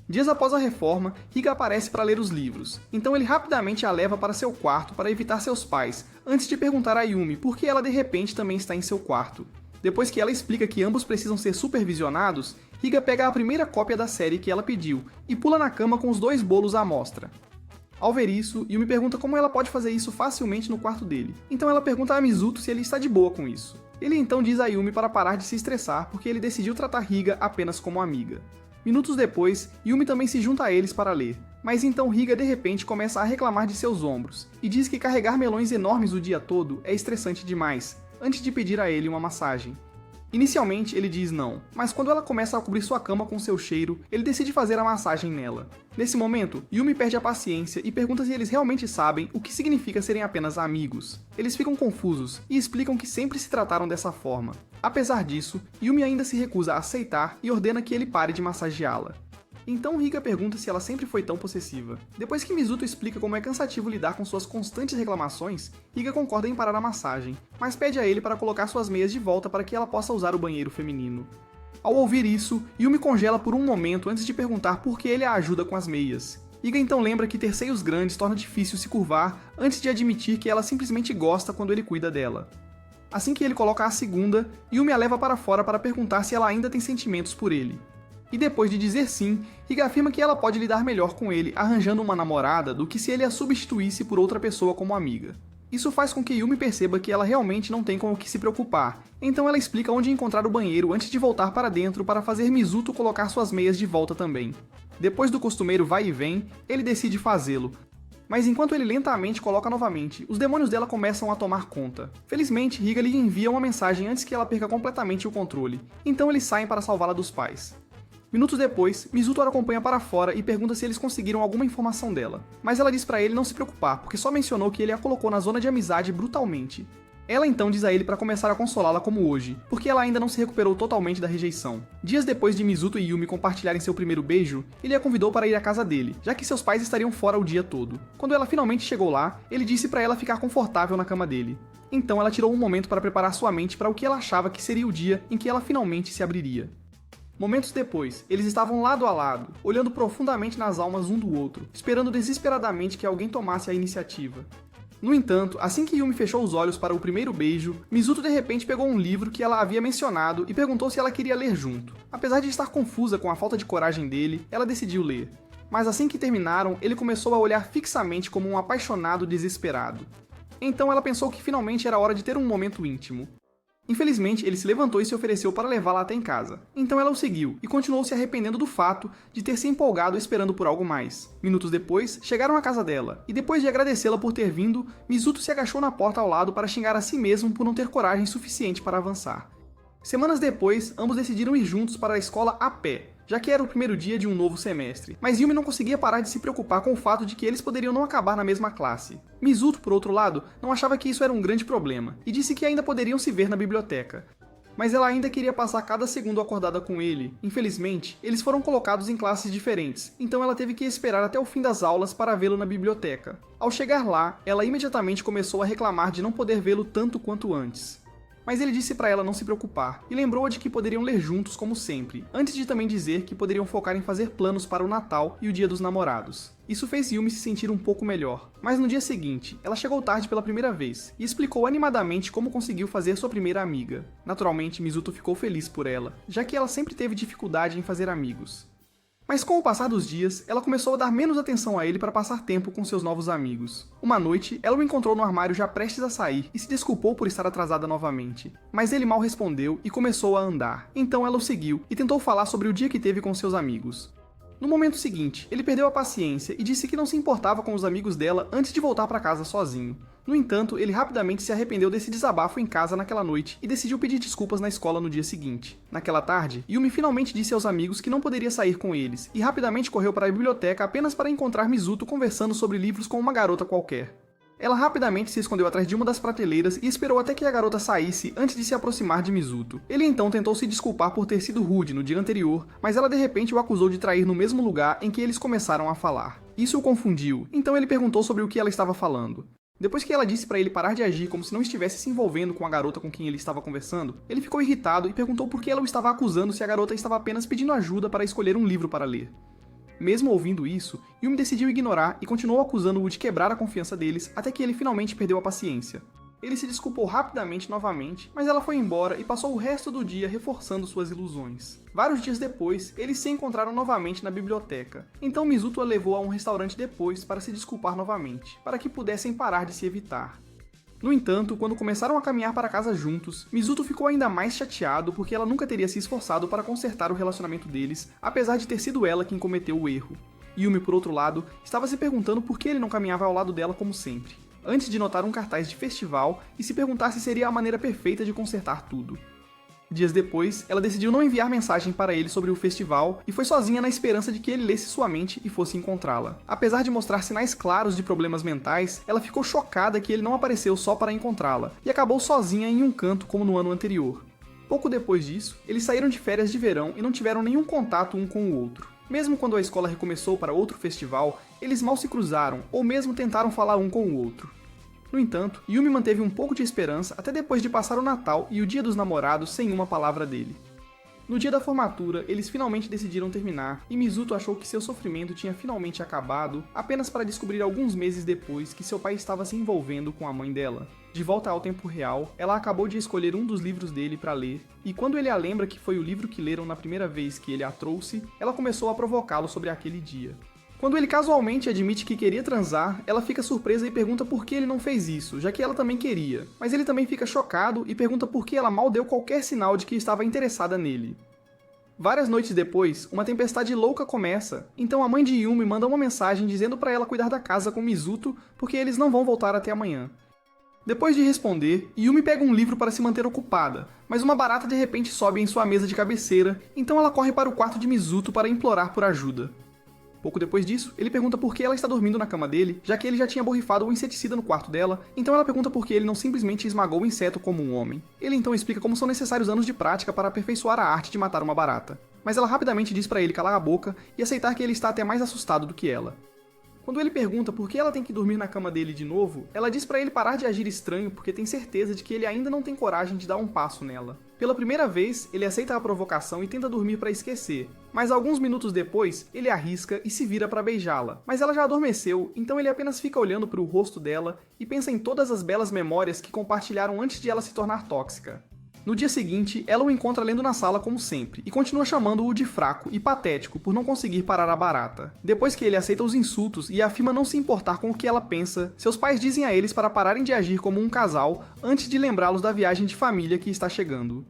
Dias após a reforma, Higa aparece para ler os livros, então ele rapidamente a leva para seu quarto para evitar seus pais, antes de perguntar a Yumi por que ela de repente também está em seu quarto. Depois que ela explica que ambos precisam ser supervisionados, Higa pega a primeira cópia da série que ela pediu e pula na cama com os 2 bolos à mostra. Ao ver isso, Yumi pergunta como ela pode fazer isso facilmente no quarto dele, então ela pergunta a Mizuto se ele está de boa com isso. Ele então diz a Yumi para parar de se estressar porque ele decidiu tratar Higa apenas como amiga. Minutos depois, Yumi também se junta a eles para ler, mas então Higa de repente começa a reclamar de seus ombros, e diz que carregar melões enormes o dia todo é estressante demais, antes de pedir a ele uma massagem. Inicialmente ele diz não, mas quando ela começa a cobrir sua cama com seu cheiro, ele decide fazer a massagem nela. Nesse momento, Yumi perde a paciência e pergunta se eles realmente sabem o que significa serem apenas amigos. Eles ficam confusos e explicam que sempre se trataram dessa forma. Apesar disso, Yumi ainda se recusa a aceitar e ordena que ele pare de massageá-la. Então Higa pergunta se ela sempre foi tão possessiva. Depois que Mizuto explica como é cansativo lidar com suas constantes reclamações, Higa concorda em parar a massagem, mas pede a ele para colocar suas meias de volta para que ela possa usar o banheiro feminino. Ao ouvir isso, Yumi congela por um momento antes de perguntar por que ele a ajuda com as meias. Higa então lembra que ter seios grandes torna difícil se curvar antes de admitir que ela simplesmente gosta quando ele cuida dela. Assim que ele coloca a segunda, Yumi a leva para fora para perguntar se ela ainda tem sentimentos por ele. E depois de dizer sim, Higa afirma que ela pode lidar melhor com ele arranjando uma namorada do que se ele a substituísse por outra pessoa como amiga. Isso faz com que Yumi perceba que ela realmente não tem com o que se preocupar, então ela explica onde encontrar o banheiro antes de voltar para dentro para fazer Mizuto colocar suas meias de volta também. Depois do costumeiro vai e vem, ele decide fazê-lo, mas enquanto ele lentamente coloca novamente, os demônios dela começam a tomar conta. Felizmente, Higa lhe envia uma mensagem antes que ela perca completamente o controle, então eles saem para salvá-la dos pais. Minutos depois, Mizuto a acompanha para fora e pergunta se eles conseguiram alguma informação dela. Mas ela diz para ele não se preocupar, porque só mencionou que ele a colocou na zona de amizade brutalmente. Ela então diz a ele para começar a consolá-la como hoje, porque ela ainda não se recuperou totalmente da rejeição. Dias depois de Mizuto e Yumi compartilharem seu primeiro beijo, ele a convidou para ir à casa dele, já que seus pais estariam fora o dia todo. Quando ela finalmente chegou lá, ele disse para ela ficar confortável na cama dele. Então ela tirou um momento para preparar sua mente para o que ela achava que seria o dia em que ela finalmente se abriria. Momentos depois, eles estavam lado a lado, olhando profundamente nas almas um do outro, esperando desesperadamente que alguém tomasse a iniciativa. No entanto, assim que Yumi fechou os olhos para o primeiro beijo, Mizuto de repente pegou um livro que ela havia mencionado e perguntou se ela queria ler junto. Apesar de estar confusa com a falta de coragem dele, ela decidiu ler. Mas assim que terminaram, ele começou a olhar fixamente como um apaixonado desesperado. Então ela pensou que finalmente era hora de ter um momento íntimo. Infelizmente, ele se levantou e se ofereceu para levá-la até em casa. Então ela o seguiu, e continuou se arrependendo do fato de ter se empolgado esperando por algo mais. Minutos depois, chegaram à casa dela, e depois de agradecê-la por ter vindo, Mizuto se agachou na porta ao lado para xingar a si mesmo por não ter coragem suficiente para avançar. Semanas depois, ambos decidiram ir juntos para a escola a pé, já que era o primeiro dia de um novo semestre. Mas Yumi não conseguia parar de se preocupar com o fato de que eles poderiam não acabar na mesma classe. Mizuto, por outro lado, não achava que isso era um grande problema, e disse que ainda poderiam se ver na biblioteca. Mas ela ainda queria passar cada segundo acordada com ele. Infelizmente, eles foram colocados em classes diferentes, então ela teve que esperar até o fim das aulas para vê-lo na biblioteca. Ao chegar lá, ela imediatamente começou a reclamar de não poder vê-lo tanto quanto antes. mas ele disse pra ela não se preocupar, e lembrou-a de que poderiam ler juntos como sempre, antes de também dizer que poderiam focar em fazer planos para o Natal e o Dia dos Namorados. Isso fez Yumi se sentir um pouco melhor, mas no dia seguinte, ela chegou tarde pela primeira vez, e explicou animadamente como conseguiu fazer sua primeira amiga. Naturalmente, Mizuto ficou feliz por ela, já que ela sempre teve dificuldade em fazer amigos. Mas com o passar dos dias, ela começou a dar menos atenção a ele para passar tempo com seus novos amigos. Uma noite, ela o encontrou no armário já prestes a sair e se desculpou por estar atrasada novamente. Mas ele mal respondeu e começou a andar. Então ela o seguiu e tentou falar sobre o dia que teve com seus amigos. No momento seguinte, ele perdeu a paciência e disse que não se importava com os amigos dela antes de voltar para casa sozinho. No entanto, ele rapidamente se arrependeu desse desabafo em casa naquela noite e decidiu pedir desculpas na escola no dia seguinte. Naquela tarde, Yumi finalmente disse aos amigos que não poderia sair com eles e rapidamente correu para a biblioteca apenas para encontrar Mizuto conversando sobre livros com uma garota qualquer. Ela rapidamente se escondeu atrás de uma das prateleiras e esperou até que a garota saísse antes de se aproximar de Mizuto. Ele então tentou se desculpar por ter sido rude no dia anterior, mas ela de repente o acusou de trair no mesmo lugar em que eles começaram a falar. Isso o confundiu, então ele perguntou sobre o que ela estava falando. Depois que ela disse para ele parar de agir como se não estivesse se envolvendo com a garota com quem ele estava conversando, ele ficou irritado e perguntou por que ela o estava acusando se a garota estava apenas pedindo ajuda para escolher um livro para ler. Mesmo ouvindo isso, Yumi decidiu ignorar e continuou acusando-o de quebrar a confiança deles até que ele finalmente perdeu a paciência. Ele se desculpou rapidamente novamente, mas ela foi embora e passou o resto do dia reforçando suas ilusões. Vários dias depois, eles se encontraram novamente na biblioteca. Então Mizuto a levou a um restaurante depois para se desculpar novamente, para que pudessem parar de se evitar. No entanto, quando começaram a caminhar para casa juntos, Mizuto ficou ainda mais chateado porque ela nunca teria se esforçado para consertar o relacionamento deles, apesar de ter sido ela quem cometeu o erro. Yumi, por outro lado, estava se perguntando por que ele não caminhava ao lado dela como sempre, antes de notar um cartaz de festival e se perguntar se seria a maneira perfeita de consertar tudo. Dias depois, ela decidiu não enviar mensagem para ele sobre o festival e foi sozinha na esperança de que ele lesse sua mente e fosse encontrá-la. Apesar de mostrar sinais claros de problemas mentais, ela ficou chocada que ele não apareceu só para encontrá-la e acabou sozinha em um canto como no ano anterior. Pouco depois disso, eles saíram de férias de verão e não tiveram nenhum contato um com o outro. Mesmo quando a escola recomeçou para outro festival, eles mal se cruzaram ou mesmo tentaram falar um com o outro. No entanto, Yumi manteve um pouco de esperança até depois de passar o Natal e o Dia dos Namorados sem uma palavra dele. No dia da formatura, eles finalmente decidiram terminar, e Mizuto achou que seu sofrimento tinha finalmente acabado, apenas para descobrir alguns meses depois que seu pai estava se envolvendo com a mãe dela. De volta ao tempo real, ela acabou de escolher um dos livros dele para ler, e quando ele a lembra que foi o livro que leram na primeira vez que ele a trouxe, ela começou a provocá-lo sobre aquele dia. Quando ele casualmente admite que queria transar, ela fica surpresa e pergunta por que ele não fez isso, já que ela também queria. Mas ele também fica chocado e pergunta por que ela mal deu qualquer sinal de que estava interessada nele. Várias noites depois, uma tempestade louca começa, então a mãe de Yumi manda uma mensagem dizendo para ela cuidar da casa com Mizuto, porque eles não vão voltar até amanhã. Depois de responder, Yumi pega um livro para se manter ocupada, mas uma barata de repente sobe em sua mesa de cabeceira, então ela corre para o quarto de Mizuto para implorar por ajuda. Pouco depois disso, ele pergunta por que ela está dormindo na cama dele, já que ele já tinha borrifado o inseticida no quarto dela, então ela pergunta por que ele não simplesmente esmagou o inseto como um homem. Ele então explica como são necessários anos de prática para aperfeiçoar a arte de matar uma barata. Mas ela rapidamente diz para ele calar a boca e aceitar que ele está até mais assustado do que ela. Quando ele pergunta por que ela tem que dormir na cama dele de novo, ela diz para ele parar de agir estranho porque tem certeza de que ele ainda não tem coragem de dar um passo nela. Pela primeira vez, ele aceita a provocação e tenta dormir para esquecer, mas alguns minutos depois, ele arrisca e se vira para beijá-la. Mas ela já adormeceu, então ele apenas fica olhando para o rosto dela e pensa em todas as belas memórias que compartilharam antes de ela se tornar tóxica. No dia seguinte, ela o encontra lendo na sala como sempre, e continua chamando-o de fraco e patético por não conseguir parar a barata. Depois que ele aceita os insultos e afirma não se importar com o que ela pensa, seus pais dizem a eles para pararem de agir como um casal antes de lembrá-los da viagem de família que está chegando.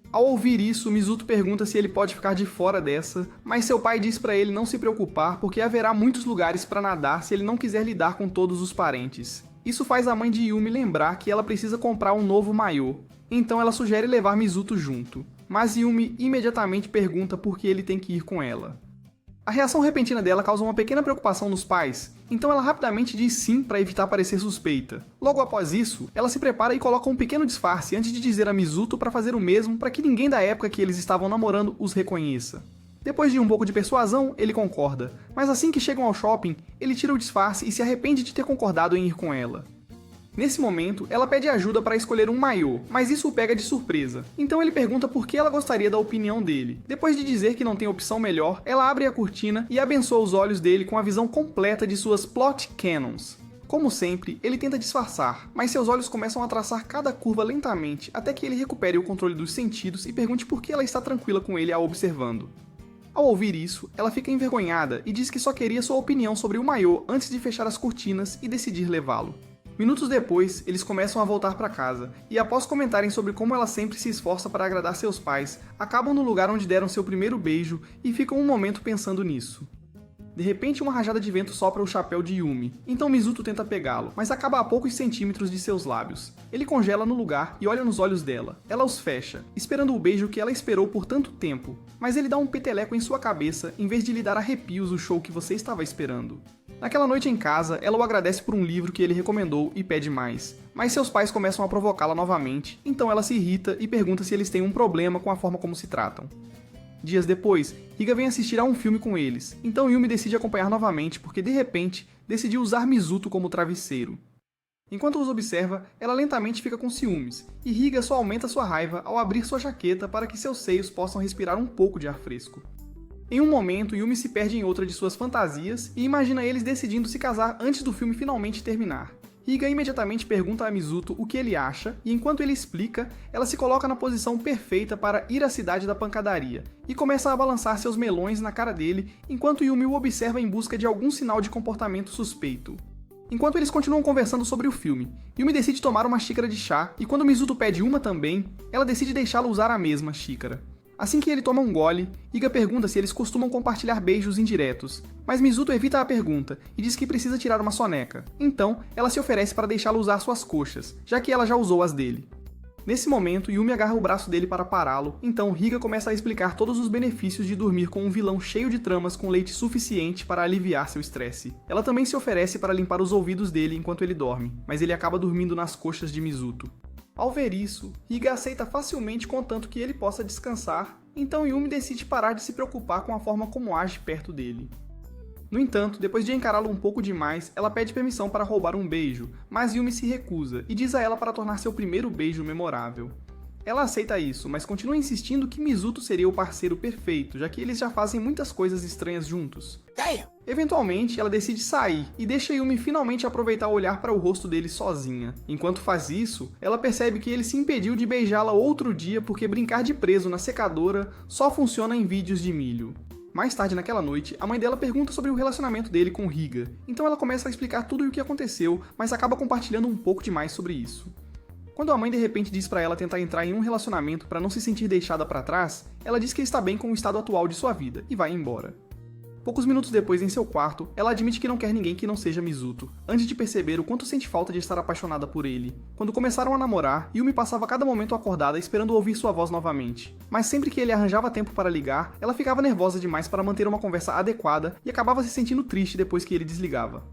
Ao ouvir isso, Mizuto pergunta se ele pode ficar de fora dessa, mas seu pai diz para ele não se preocupar porque haverá muitos lugares para nadar se ele não quiser lidar com todos os parentes. Isso faz a mãe de Yumi lembrar que ela precisa comprar um novo maiô. Então ela sugere levar Mizuto junto, mas Yumi imediatamente pergunta por que ele tem que ir com ela. A reação repentina dela causa uma pequena preocupação nos pais, então ela rapidamente diz sim para evitar parecer suspeita. Logo após isso, ela se prepara e coloca um pequeno disfarce antes de dizer a Mizuto para fazer o mesmo para que ninguém da época que eles estavam namorando os reconheça. Depois de um pouco de persuasão, ele concorda, mas assim que chegam ao shopping, ele tira o disfarce e se arrepende de ter concordado em ir com ela. Nesse momento, ela pede ajuda para escolher um maiô, mas isso o pega de surpresa. Então ele pergunta por que ela gostaria da opinião dele. Depois de dizer que não tem opção melhor, ela abre a cortina e abençoa os olhos dele com a visão completa de suas plot cannons. Como sempre, ele tenta disfarçar, mas seus olhos começam a traçar cada curva lentamente até que ele recupere o controle dos sentidos e pergunte por que ela está tranquila com ele a observando. Ao ouvir isso, ela fica envergonhada e diz que só queria sua opinião sobre o maiô antes de fechar as cortinas e decidir levá-lo. Minutos depois, eles começam a voltar para casa, e após comentarem sobre como ela sempre se esforça para agradar seus pais, acabam no lugar onde deram seu primeiro beijo e ficam um momento pensando nisso. De repente, uma rajada de vento sopra o chapéu de Yumi, então Mizuto tenta pegá-lo, mas acaba a poucos centímetros de seus lábios. Ele congela no lugar e olha nos olhos dela. Ela os fecha, esperando o beijo que ela esperou por tanto tempo, mas ele dá um peteleco em sua cabeça em vez de lhe dar arrepios o show que você estava esperando. Naquela noite em casa, ela o agradece por um livro que ele recomendou e pede mais. Mas seus pais começam a provocá-la novamente, então ela se irrita e pergunta se eles têm um problema com a forma como se tratam. Dias depois, Higa vem assistir a um filme com eles, então Yumi decide acompanhar novamente porque, de repente, decidiu usar Mizuto como travesseiro. Enquanto os observa, ela lentamente fica com ciúmes, e Higa só aumenta sua raiva ao abrir sua jaqueta para que seus seios possam respirar um pouco de ar fresco. Em um momento, Yumi se perde em outra de suas fantasias e imagina eles decidindo se casar antes do filme finalmente terminar. Higa imediatamente pergunta a Mizuto o que ele acha, e enquanto ele explica, ela se coloca na posição perfeita para ir à cidade da pancadaria, e começa a balançar seus melões na cara dele, enquanto Yumi o observa em busca de algum sinal de comportamento suspeito. Enquanto eles continuam conversando sobre o filme, Yumi decide tomar uma xícara de chá, e quando Mizuto pede uma também, ela decide deixá-lo usar a mesma xícara. Assim que ele toma um gole, Higa pergunta se eles costumam compartilhar beijos indiretos, mas Mizuto evita a pergunta e diz que precisa tirar uma soneca. Então, ela se oferece para deixá-lo usar suas coxas, já que ela já usou as dele. Nesse momento, Yumi agarra o braço dele para pará-lo, então Higa começa a explicar todos os benefícios de dormir com um vilão cheio de tramas com leite suficiente para aliviar seu estresse. Ela também se oferece para limpar os ouvidos dele enquanto ele dorme, mas ele acaba dormindo nas coxas de Mizuto. Ao ver isso, Higa aceita facilmente contanto que ele possa descansar, então Yumi decide parar de se preocupar com a forma como age perto dele. No entanto, depois de encará-lo um pouco demais, ela pede permissão para roubar um beijo, mas Yumi se recusa e diz a ela para tornar seu primeiro beijo memorável. Ela aceita isso, mas continua insistindo que Mizuto seria o parceiro perfeito, já que eles já fazem muitas coisas estranhas juntos. Eventualmente, ela decide sair e deixa Yumi finalmente aproveitar olhar para o rosto dele sozinha. Enquanto faz isso, ela percebe que ele se impediu de beijá-la outro dia porque brincar de preso na secadora só funciona em vídeos de milho. Mais tarde naquela noite, a mãe dela pergunta sobre o relacionamento dele com Higa, então ela começa a explicar tudo o que aconteceu, mas acaba compartilhando um pouco demais sobre isso. Quando a mãe de repente diz para ela tentar entrar em um relacionamento para não se sentir deixada para trás, ela diz que está bem com o estado atual de sua vida e vai embora. Poucos minutos depois, em seu quarto, ela admite que não quer ninguém que não seja Mizuto, antes de perceber o quanto sente falta de estar apaixonada por ele. Quando começaram a namorar, Yumi passava cada momento acordada esperando ouvir sua voz novamente. Mas sempre que ele arranjava tempo para ligar, ela ficava nervosa demais para manter uma conversa adequada e acabava se sentindo triste depois que ele desligava.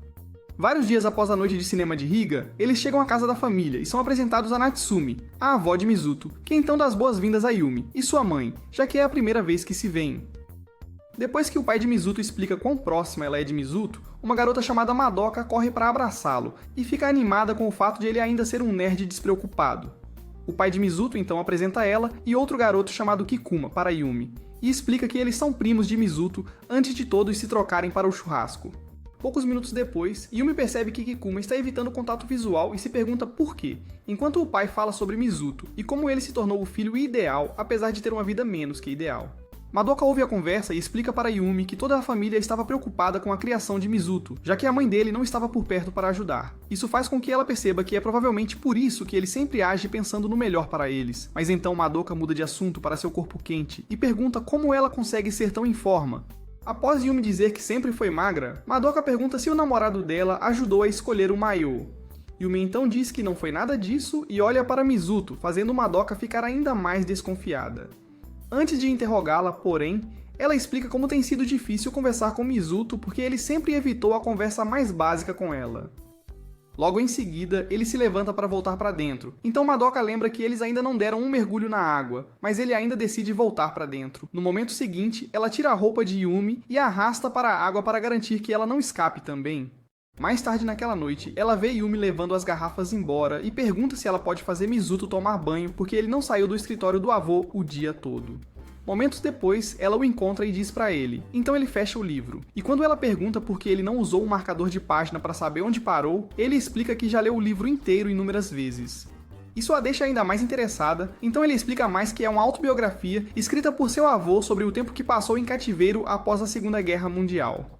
Vários dias após a noite de cinema de Higa, eles chegam à casa da família e são apresentados a Natsumi, a avó de Mizuto, que então dá as boas-vindas a Yumi e sua mãe, já que é a primeira vez que se veem. Depois que o pai de Mizuto explica quão próxima ela é de Mizuto, uma garota chamada Madoka corre para abraçá-lo e fica animada com o fato de ele ainda ser um nerd despreocupado. O pai de Mizuto então apresenta ela e outro garoto chamado Kikuma para Yumi, e explica que eles são primos de Mizuto antes de todos se trocarem para o churrasco. Poucos minutos depois, Yumi percebe que Kikuma está evitando contato visual e se pergunta por quê, enquanto o pai fala sobre Mizuto e como ele se tornou o filho ideal apesar de ter uma vida menos que ideal. Madoka ouve a conversa e explica para Yumi que toda a família estava preocupada com a criação de Mizuto, já que a mãe dele não estava por perto para ajudar. Isso faz com que ela perceba que é provavelmente por isso que ele sempre age pensando no melhor para eles. Mas então Madoka muda de assunto para seu corpo quente e pergunta como ela consegue ser tão em forma. Após Yumi dizer que sempre foi magra, Madoka pergunta se o namorado dela ajudou a escolher o maiô. Yumi então diz que não foi nada disso e olha para Mizuto, fazendo Madoka ficar ainda mais desconfiada. Antes de interrogá-la, porém, ela explica como tem sido difícil conversar com Mizuto porque ele sempre evitou a conversa mais básica com ela. Logo em seguida, ele se levanta para voltar para dentro, então Madoka lembra que eles ainda não deram um mergulho na água, mas ele ainda decide voltar para dentro. No momento seguinte, ela tira a roupa de Yumi e a arrasta para a água para garantir que ela não escape também. Mais tarde naquela noite, ela vê Yumi levando as garrafas embora e pergunta se ela pode fazer Mizuto tomar banho porque ele não saiu do escritório do avô o dia todo. Momentos depois, ela o encontra e diz pra ele, então ele fecha o livro. E quando ela pergunta por que ele não usou um marcador de página para saber onde parou, ele explica que já leu o livro inteiro inúmeras vezes. Isso a deixa ainda mais interessada, então ele explica mais que é uma autobiografia escrita por seu avô sobre o tempo que passou em cativeiro após a Segunda Guerra Mundial.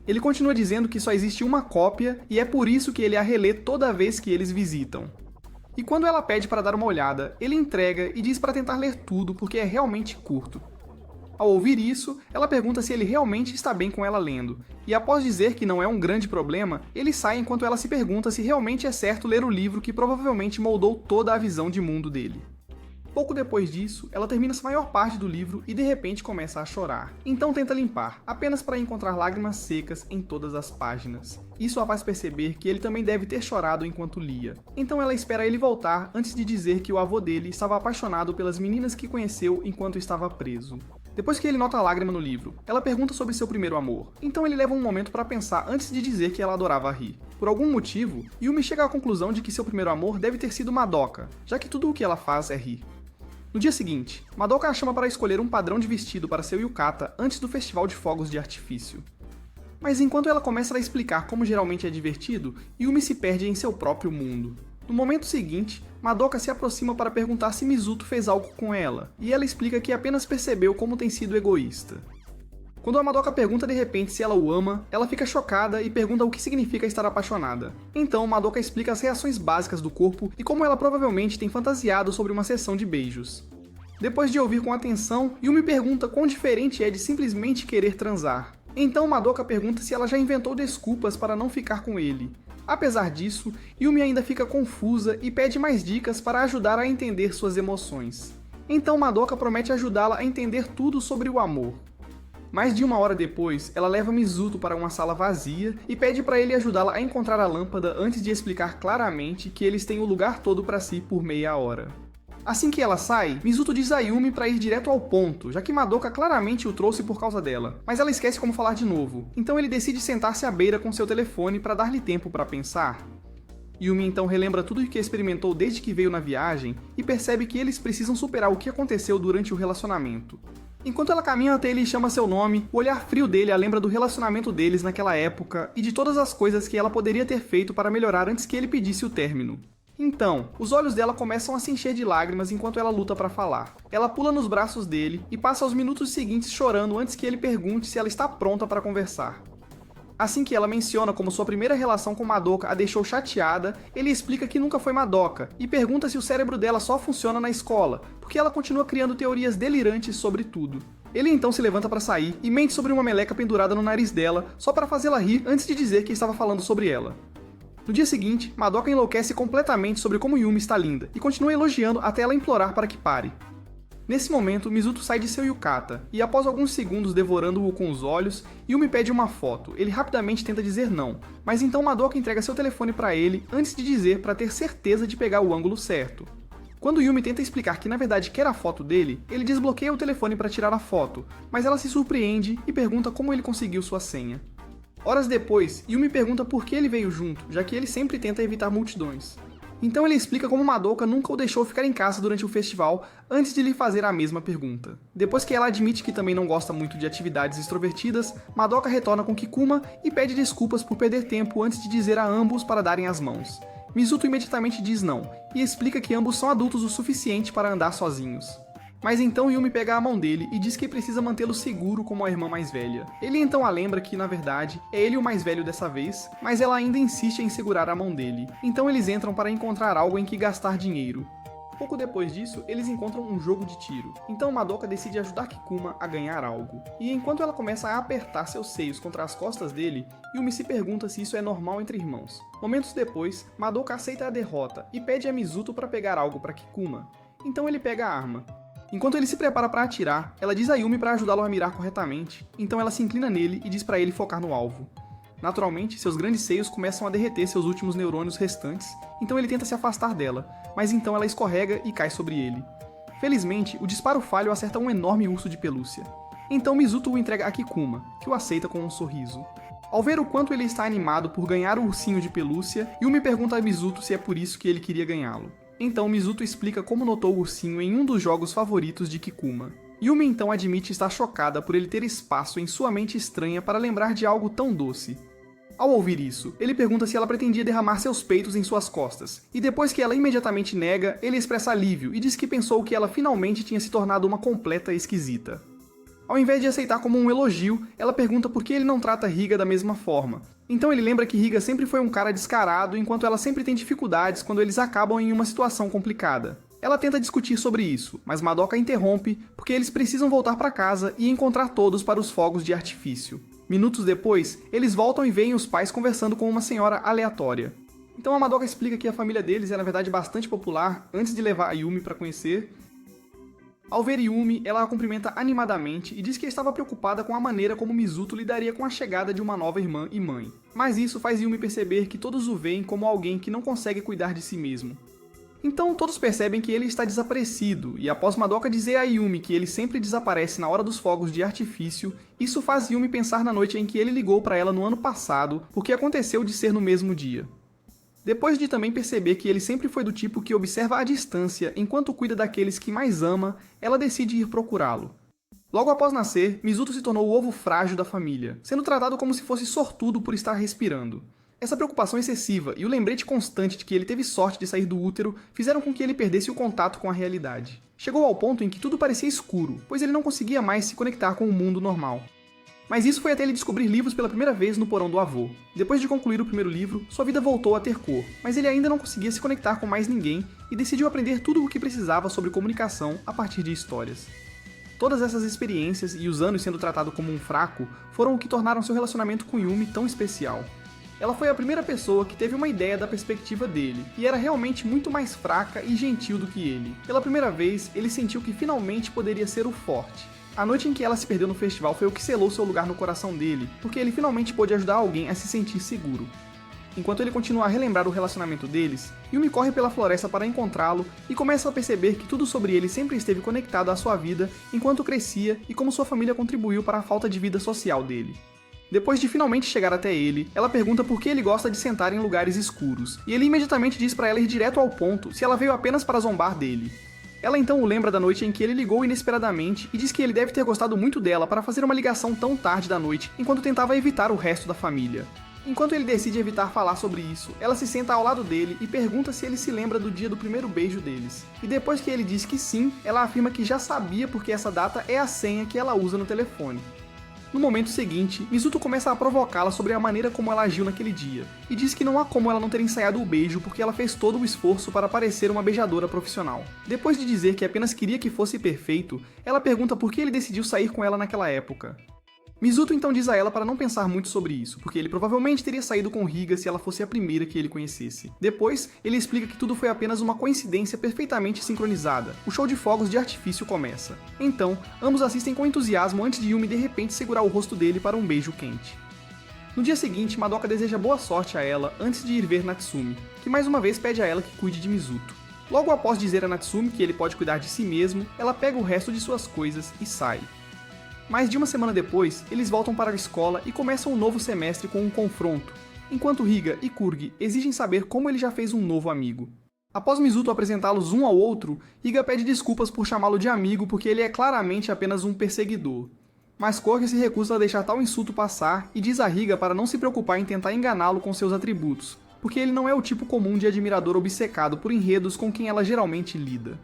Ele continua dizendo que só existe uma cópia e é por isso que ele a relê toda vez que eles visitam. E quando ela pede para dar uma olhada, ele entrega e diz para tentar ler tudo porque é realmente curto. Ao ouvir isso, ela pergunta se ele realmente está bem com ela lendo, e após dizer que não é um grande problema, ele sai enquanto ela se pergunta se realmente é certo ler o livro que provavelmente moldou toda a visão de mundo dele. Pouco depois disso, ela termina a maior parte do livro e de repente começa a chorar. Então tenta limpar, apenas para encontrar lágrimas secas em todas as páginas. Isso a faz perceber que ele também deve ter chorado enquanto lia. Então ela espera ele voltar antes de dizer que o avô dele estava apaixonado pelas meninas que conheceu enquanto estava preso. Depois que ele nota a lágrima no livro, ela pergunta sobre seu primeiro amor. Então ele leva um momento para pensar antes de dizer que ela adorava Ri. Por algum motivo, Yumi chega à conclusão de que seu primeiro amor deve ter sido Madoka, já que tudo o que ela faz é Ri. No dia seguinte, Madoka a chama para escolher um padrão de vestido para seu yukata antes do festival de fogos de artifício. Mas enquanto ela começa a explicar como geralmente é divertido, Yumi se perde em seu próprio mundo. No momento seguinte, Madoka se aproxima para perguntar se Mizuto fez algo com ela, e ela explica que apenas percebeu como tem sido egoísta. Quando a Madoka pergunta de repente se ela o ama, ela fica chocada e pergunta o que significa estar apaixonada. Então Madoka explica as reações básicas do corpo e como ela provavelmente tem fantasiado sobre uma sessão de beijos. Depois de ouvir com atenção, Yumi pergunta quão diferente é de simplesmente querer transar. Então Madoka pergunta se ela já inventou desculpas para não ficar com ele. Apesar disso, Yumi ainda fica confusa e pede mais dicas para ajudar a entender suas emoções. Então Madoka promete ajudá-la a entender tudo sobre o amor. Mais de uma hora depois, ela leva Mizuto para uma sala vazia e pede para ele ajudá-la a encontrar a lâmpada antes de explicar claramente que eles têm o lugar todo para si por meia hora. Assim que ela sai, Mizuto diz a Yumi para ir direto ao ponto, já que Madoka claramente o trouxe por causa dela, mas ela esquece como falar de novo, então ele decide sentar-se à beira com seu telefone para dar-lhe tempo para pensar. Yumi então relembra tudo o que experimentou desde que veio na viagem e percebe que eles precisam superar o que aconteceu durante o relacionamento. Enquanto ela caminha até ele e chama seu nome, o olhar frio dele a lembra do relacionamento deles naquela época e de todas as coisas que ela poderia ter feito para melhorar antes que ele pedisse o término. Então, os olhos dela começam a se encher de lágrimas enquanto ela luta para falar. Ela pula nos braços dele e passa os minutos seguintes chorando antes que ele pergunte se ela está pronta para conversar. Assim que ela menciona como sua primeira relação com Madoka a deixou chateada, ele explica que nunca foi Madoka e pergunta se o cérebro dela só funciona na escola, porque ela continua criando teorias delirantes sobre tudo. Ele então se levanta para sair e mente sobre uma meleca pendurada no nariz dela, só para fazê-la rir antes de dizer que estava falando sobre ela. No dia seguinte, Madoka enlouquece completamente sobre como Yumi está linda e continua elogiando até ela implorar para que pare. Nesse momento, Mizuto sai de seu yukata, e após alguns segundos devorando-o com os olhos, Yumi pede uma foto. Ele rapidamente tenta dizer não, mas então Madoka entrega seu telefone para ele antes de dizer para ter certeza de pegar o ângulo certo. Quando Yumi tenta explicar que na verdade quer a foto dele, ele desbloqueia o telefone para tirar a foto, mas ela se surpreende e pergunta como ele conseguiu sua senha. Horas depois, Yumi pergunta por que ele veio junto, já que ele sempre tenta evitar multidões. Então ele explica como Madoka nunca o deixou ficar em casa durante o festival antes de lhe fazer a mesma pergunta. Depois que ela admite que também não gosta muito de atividades extrovertidas, Madoka retorna com Kikuma e pede desculpas por perder tempo antes de dizer a ambos para darem as mãos. Mizuto imediatamente diz não, e explica que ambos são adultos o suficiente para andar sozinhos. Mas então Yumi pega a mão dele e diz que precisa mantê-lo seguro como a irmã mais velha. Ele então a lembra que, na verdade, é ele o mais velho dessa vez, mas ela ainda insiste em segurar a mão dele. Então eles entram para encontrar algo em que gastar dinheiro. Pouco depois disso, eles encontram um jogo de tiro. Então Madoka decide ajudar Kikuma a ganhar algo. E enquanto ela começa a apertar seus seios contra as costas dele, Yumi se pergunta se isso é normal entre irmãos. Momentos depois, Madoka aceita a derrota e pede a Mizuto para pegar algo para Kikuma. Então ele pega a arma. Enquanto ele se prepara para atirar, ela diz a Yumi para ajudá-lo a mirar corretamente, então ela se inclina nele e diz para ele focar no alvo. Naturalmente, seus grandes seios começam a derreter seus últimos neurônios restantes, então ele tenta se afastar dela, mas então ela escorrega e cai sobre ele. Felizmente, o disparo falho acerta um enorme urso de pelúcia. Então Mizuto o entrega a Kikuma, que o aceita com um sorriso. Ao ver o quanto ele está animado por ganhar o ursinho de pelúcia, Yumi pergunta a Mizuto se é por isso que ele queria ganhá-lo. Então Mizuto explica como notou o ursinho em um dos jogos favoritos de Kikuma. Yumi então admite estar chocada por ele ter espaço em sua mente estranha para lembrar de algo tão doce. Ao ouvir isso, ele pergunta se ela pretendia derramar seus peitos em suas costas, e depois que ela imediatamente nega, ele expressa alívio e diz que pensou que ela finalmente tinha se tornado uma completa esquisita. Ao invés de aceitar como um elogio, ela pergunta por que ele não trata Higa da mesma forma. Então ele lembra que Higa sempre foi um cara descarado, enquanto ela sempre tem dificuldades quando eles acabam em uma situação complicada. Ela tenta discutir sobre isso, mas Madoka interrompe porque eles precisam voltar para casa e encontrar todos para os fogos de artifício. Minutos depois, eles voltam e veem os pais conversando com uma senhora aleatória. Então a Madoka explica que a família deles é na verdade bastante popular antes de levar a Yumi para conhecer. Ao ver Yumi, ela a cumprimenta animadamente e diz que estava preocupada com a maneira como Mizuto lidaria com a chegada de uma nova irmã e mãe. Mas isso faz Yumi perceber que todos o veem como alguém que não consegue cuidar de si mesmo. Então todos percebem que ele está desaparecido, e após Madoka dizer a Yumi que ele sempre desaparece na hora dos fogos de artifício, isso faz Yumi pensar na noite em que ele ligou para ela no ano passado, porque aconteceu de ser no mesmo dia. Depois de também perceber que ele sempre foi do tipo que observa à distância enquanto cuida daqueles que mais ama, ela decide ir procurá-lo. Logo após nascer, Mizuto se tornou o ovo frágil da família, sendo tratado como se fosse sortudo por estar respirando. Essa preocupação excessiva e o lembrete constante de que ele teve sorte de sair do útero fizeram com que ele perdesse o contato com a realidade. Chegou ao ponto em que tudo parecia escuro, pois ele não conseguia mais se conectar com o mundo normal. Mas isso foi até ele descobrir livros pela primeira vez no porão do avô. Depois de concluir o primeiro livro, sua vida voltou a ter cor, mas ele ainda não conseguia se conectar com mais ninguém e decidiu aprender tudo o que precisava sobre comunicação a partir de histórias. Todas essas experiências e os anos sendo tratado como um fraco foram o que tornaram seu relacionamento com Yumi tão especial. Ela foi a primeira pessoa que teve uma ideia da perspectiva dele, e era realmente muito mais fraca e gentil do que ele. Pela primeira vez, ele sentiu que finalmente poderia ser o forte. A noite em que ela se perdeu no festival foi o que selou seu lugar no coração dele, porque ele finalmente pôde ajudar alguém a se sentir seguro. Enquanto ele continua a relembrar o relacionamento deles, Yumi corre pela floresta para encontrá-lo e começa a perceber que tudo sobre ele sempre esteve conectado à sua vida enquanto crescia e como sua família contribuiu para a falta de vida social dele. Depois de finalmente chegar até ele, ela pergunta por que ele gosta de sentar em lugares escuros, e ele imediatamente diz para ela ir direto ao ponto se ela veio apenas para zombar dele. Ela então o lembra da noite em que ele ligou inesperadamente e diz que ele deve ter gostado muito dela para fazer uma ligação tão tarde da noite enquanto tentava evitar o resto da família. Enquanto ele decide evitar falar sobre isso, ela se senta ao lado dele e pergunta se ele se lembra do dia do primeiro beijo deles. E depois que ele diz que sim, ela afirma que já sabia porque essa data é a senha que ela usa no telefone. No momento seguinte, Mizuto começa a provocá-la sobre a maneira como ela agiu naquele dia, e diz que não há como ela não ter ensaiado o beijo porque ela fez todo o esforço para parecer uma beijadora profissional. Depois de dizer que apenas queria que fosse perfeito, ela pergunta por que ele decidiu sair com ela naquela época. Mizuto então diz a ela para não pensar muito sobre isso, porque ele provavelmente teria saído com Higa se ela fosse a primeira que ele conhecesse. Depois, ele explica que tudo foi apenas uma coincidência perfeitamente sincronizada. O show de fogos de artifício começa. Então, ambos assistem com entusiasmo antes de Yumi de repente segurar o rosto dele para um beijo quente. No dia seguinte, Madoka deseja boa sorte a ela antes de ir ver Natsumi, que mais uma vez pede a ela que cuide de Mizuto. Logo após dizer a Natsumi que ele pode cuidar de si mesmo, ela pega o resto de suas coisas e sai. Mais de uma semana depois, eles voltam para a escola e começam um novo semestre com um confronto, enquanto Higa e Kurgi exigem saber como ele já fez um novo amigo. Após Mizuto apresentá-los um ao outro, Higa pede desculpas por chamá-lo de amigo porque ele é claramente apenas um perseguidor. Mas Kurgi se recusa a deixar tal insulto passar e diz a Higa para não se preocupar em tentar enganá-lo com seus atributos, porque ele não é o tipo comum de admirador obcecado por enredos com quem ela geralmente lida.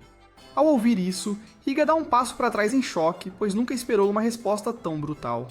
Ao ouvir isso, Higa dá um passo para trás em choque, pois nunca esperou uma resposta tão brutal.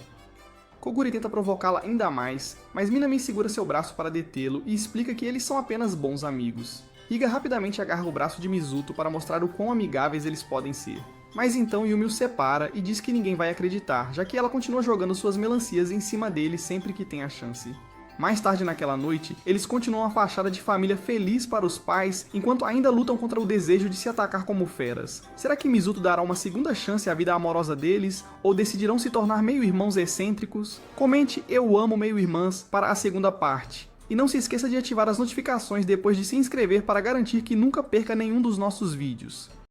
Koguri tenta provocá-la ainda mais, mas Minami segura seu braço para detê-lo e explica que eles são apenas bons amigos. Higa rapidamente agarra o braço de Mizuto para mostrar o quão amigáveis eles podem ser. Mas então Yumi os separa e diz que ninguém vai acreditar, já que ela continua jogando suas melancias em cima dele sempre que tem a chance. Mais tarde naquela noite, eles continuam a fachada de família feliz para os pais, enquanto ainda lutam contra o desejo de se atacar como feras. Será que Mizuto dará uma segunda chance à vida amorosa deles, ou decidirão se tornar meio-irmãos excêntricos? Comente "Eu amo meio-irmãs" para a segunda parte. E não se esqueça de ativar as notificações depois de se inscrever para garantir que nunca perca nenhum dos nossos vídeos.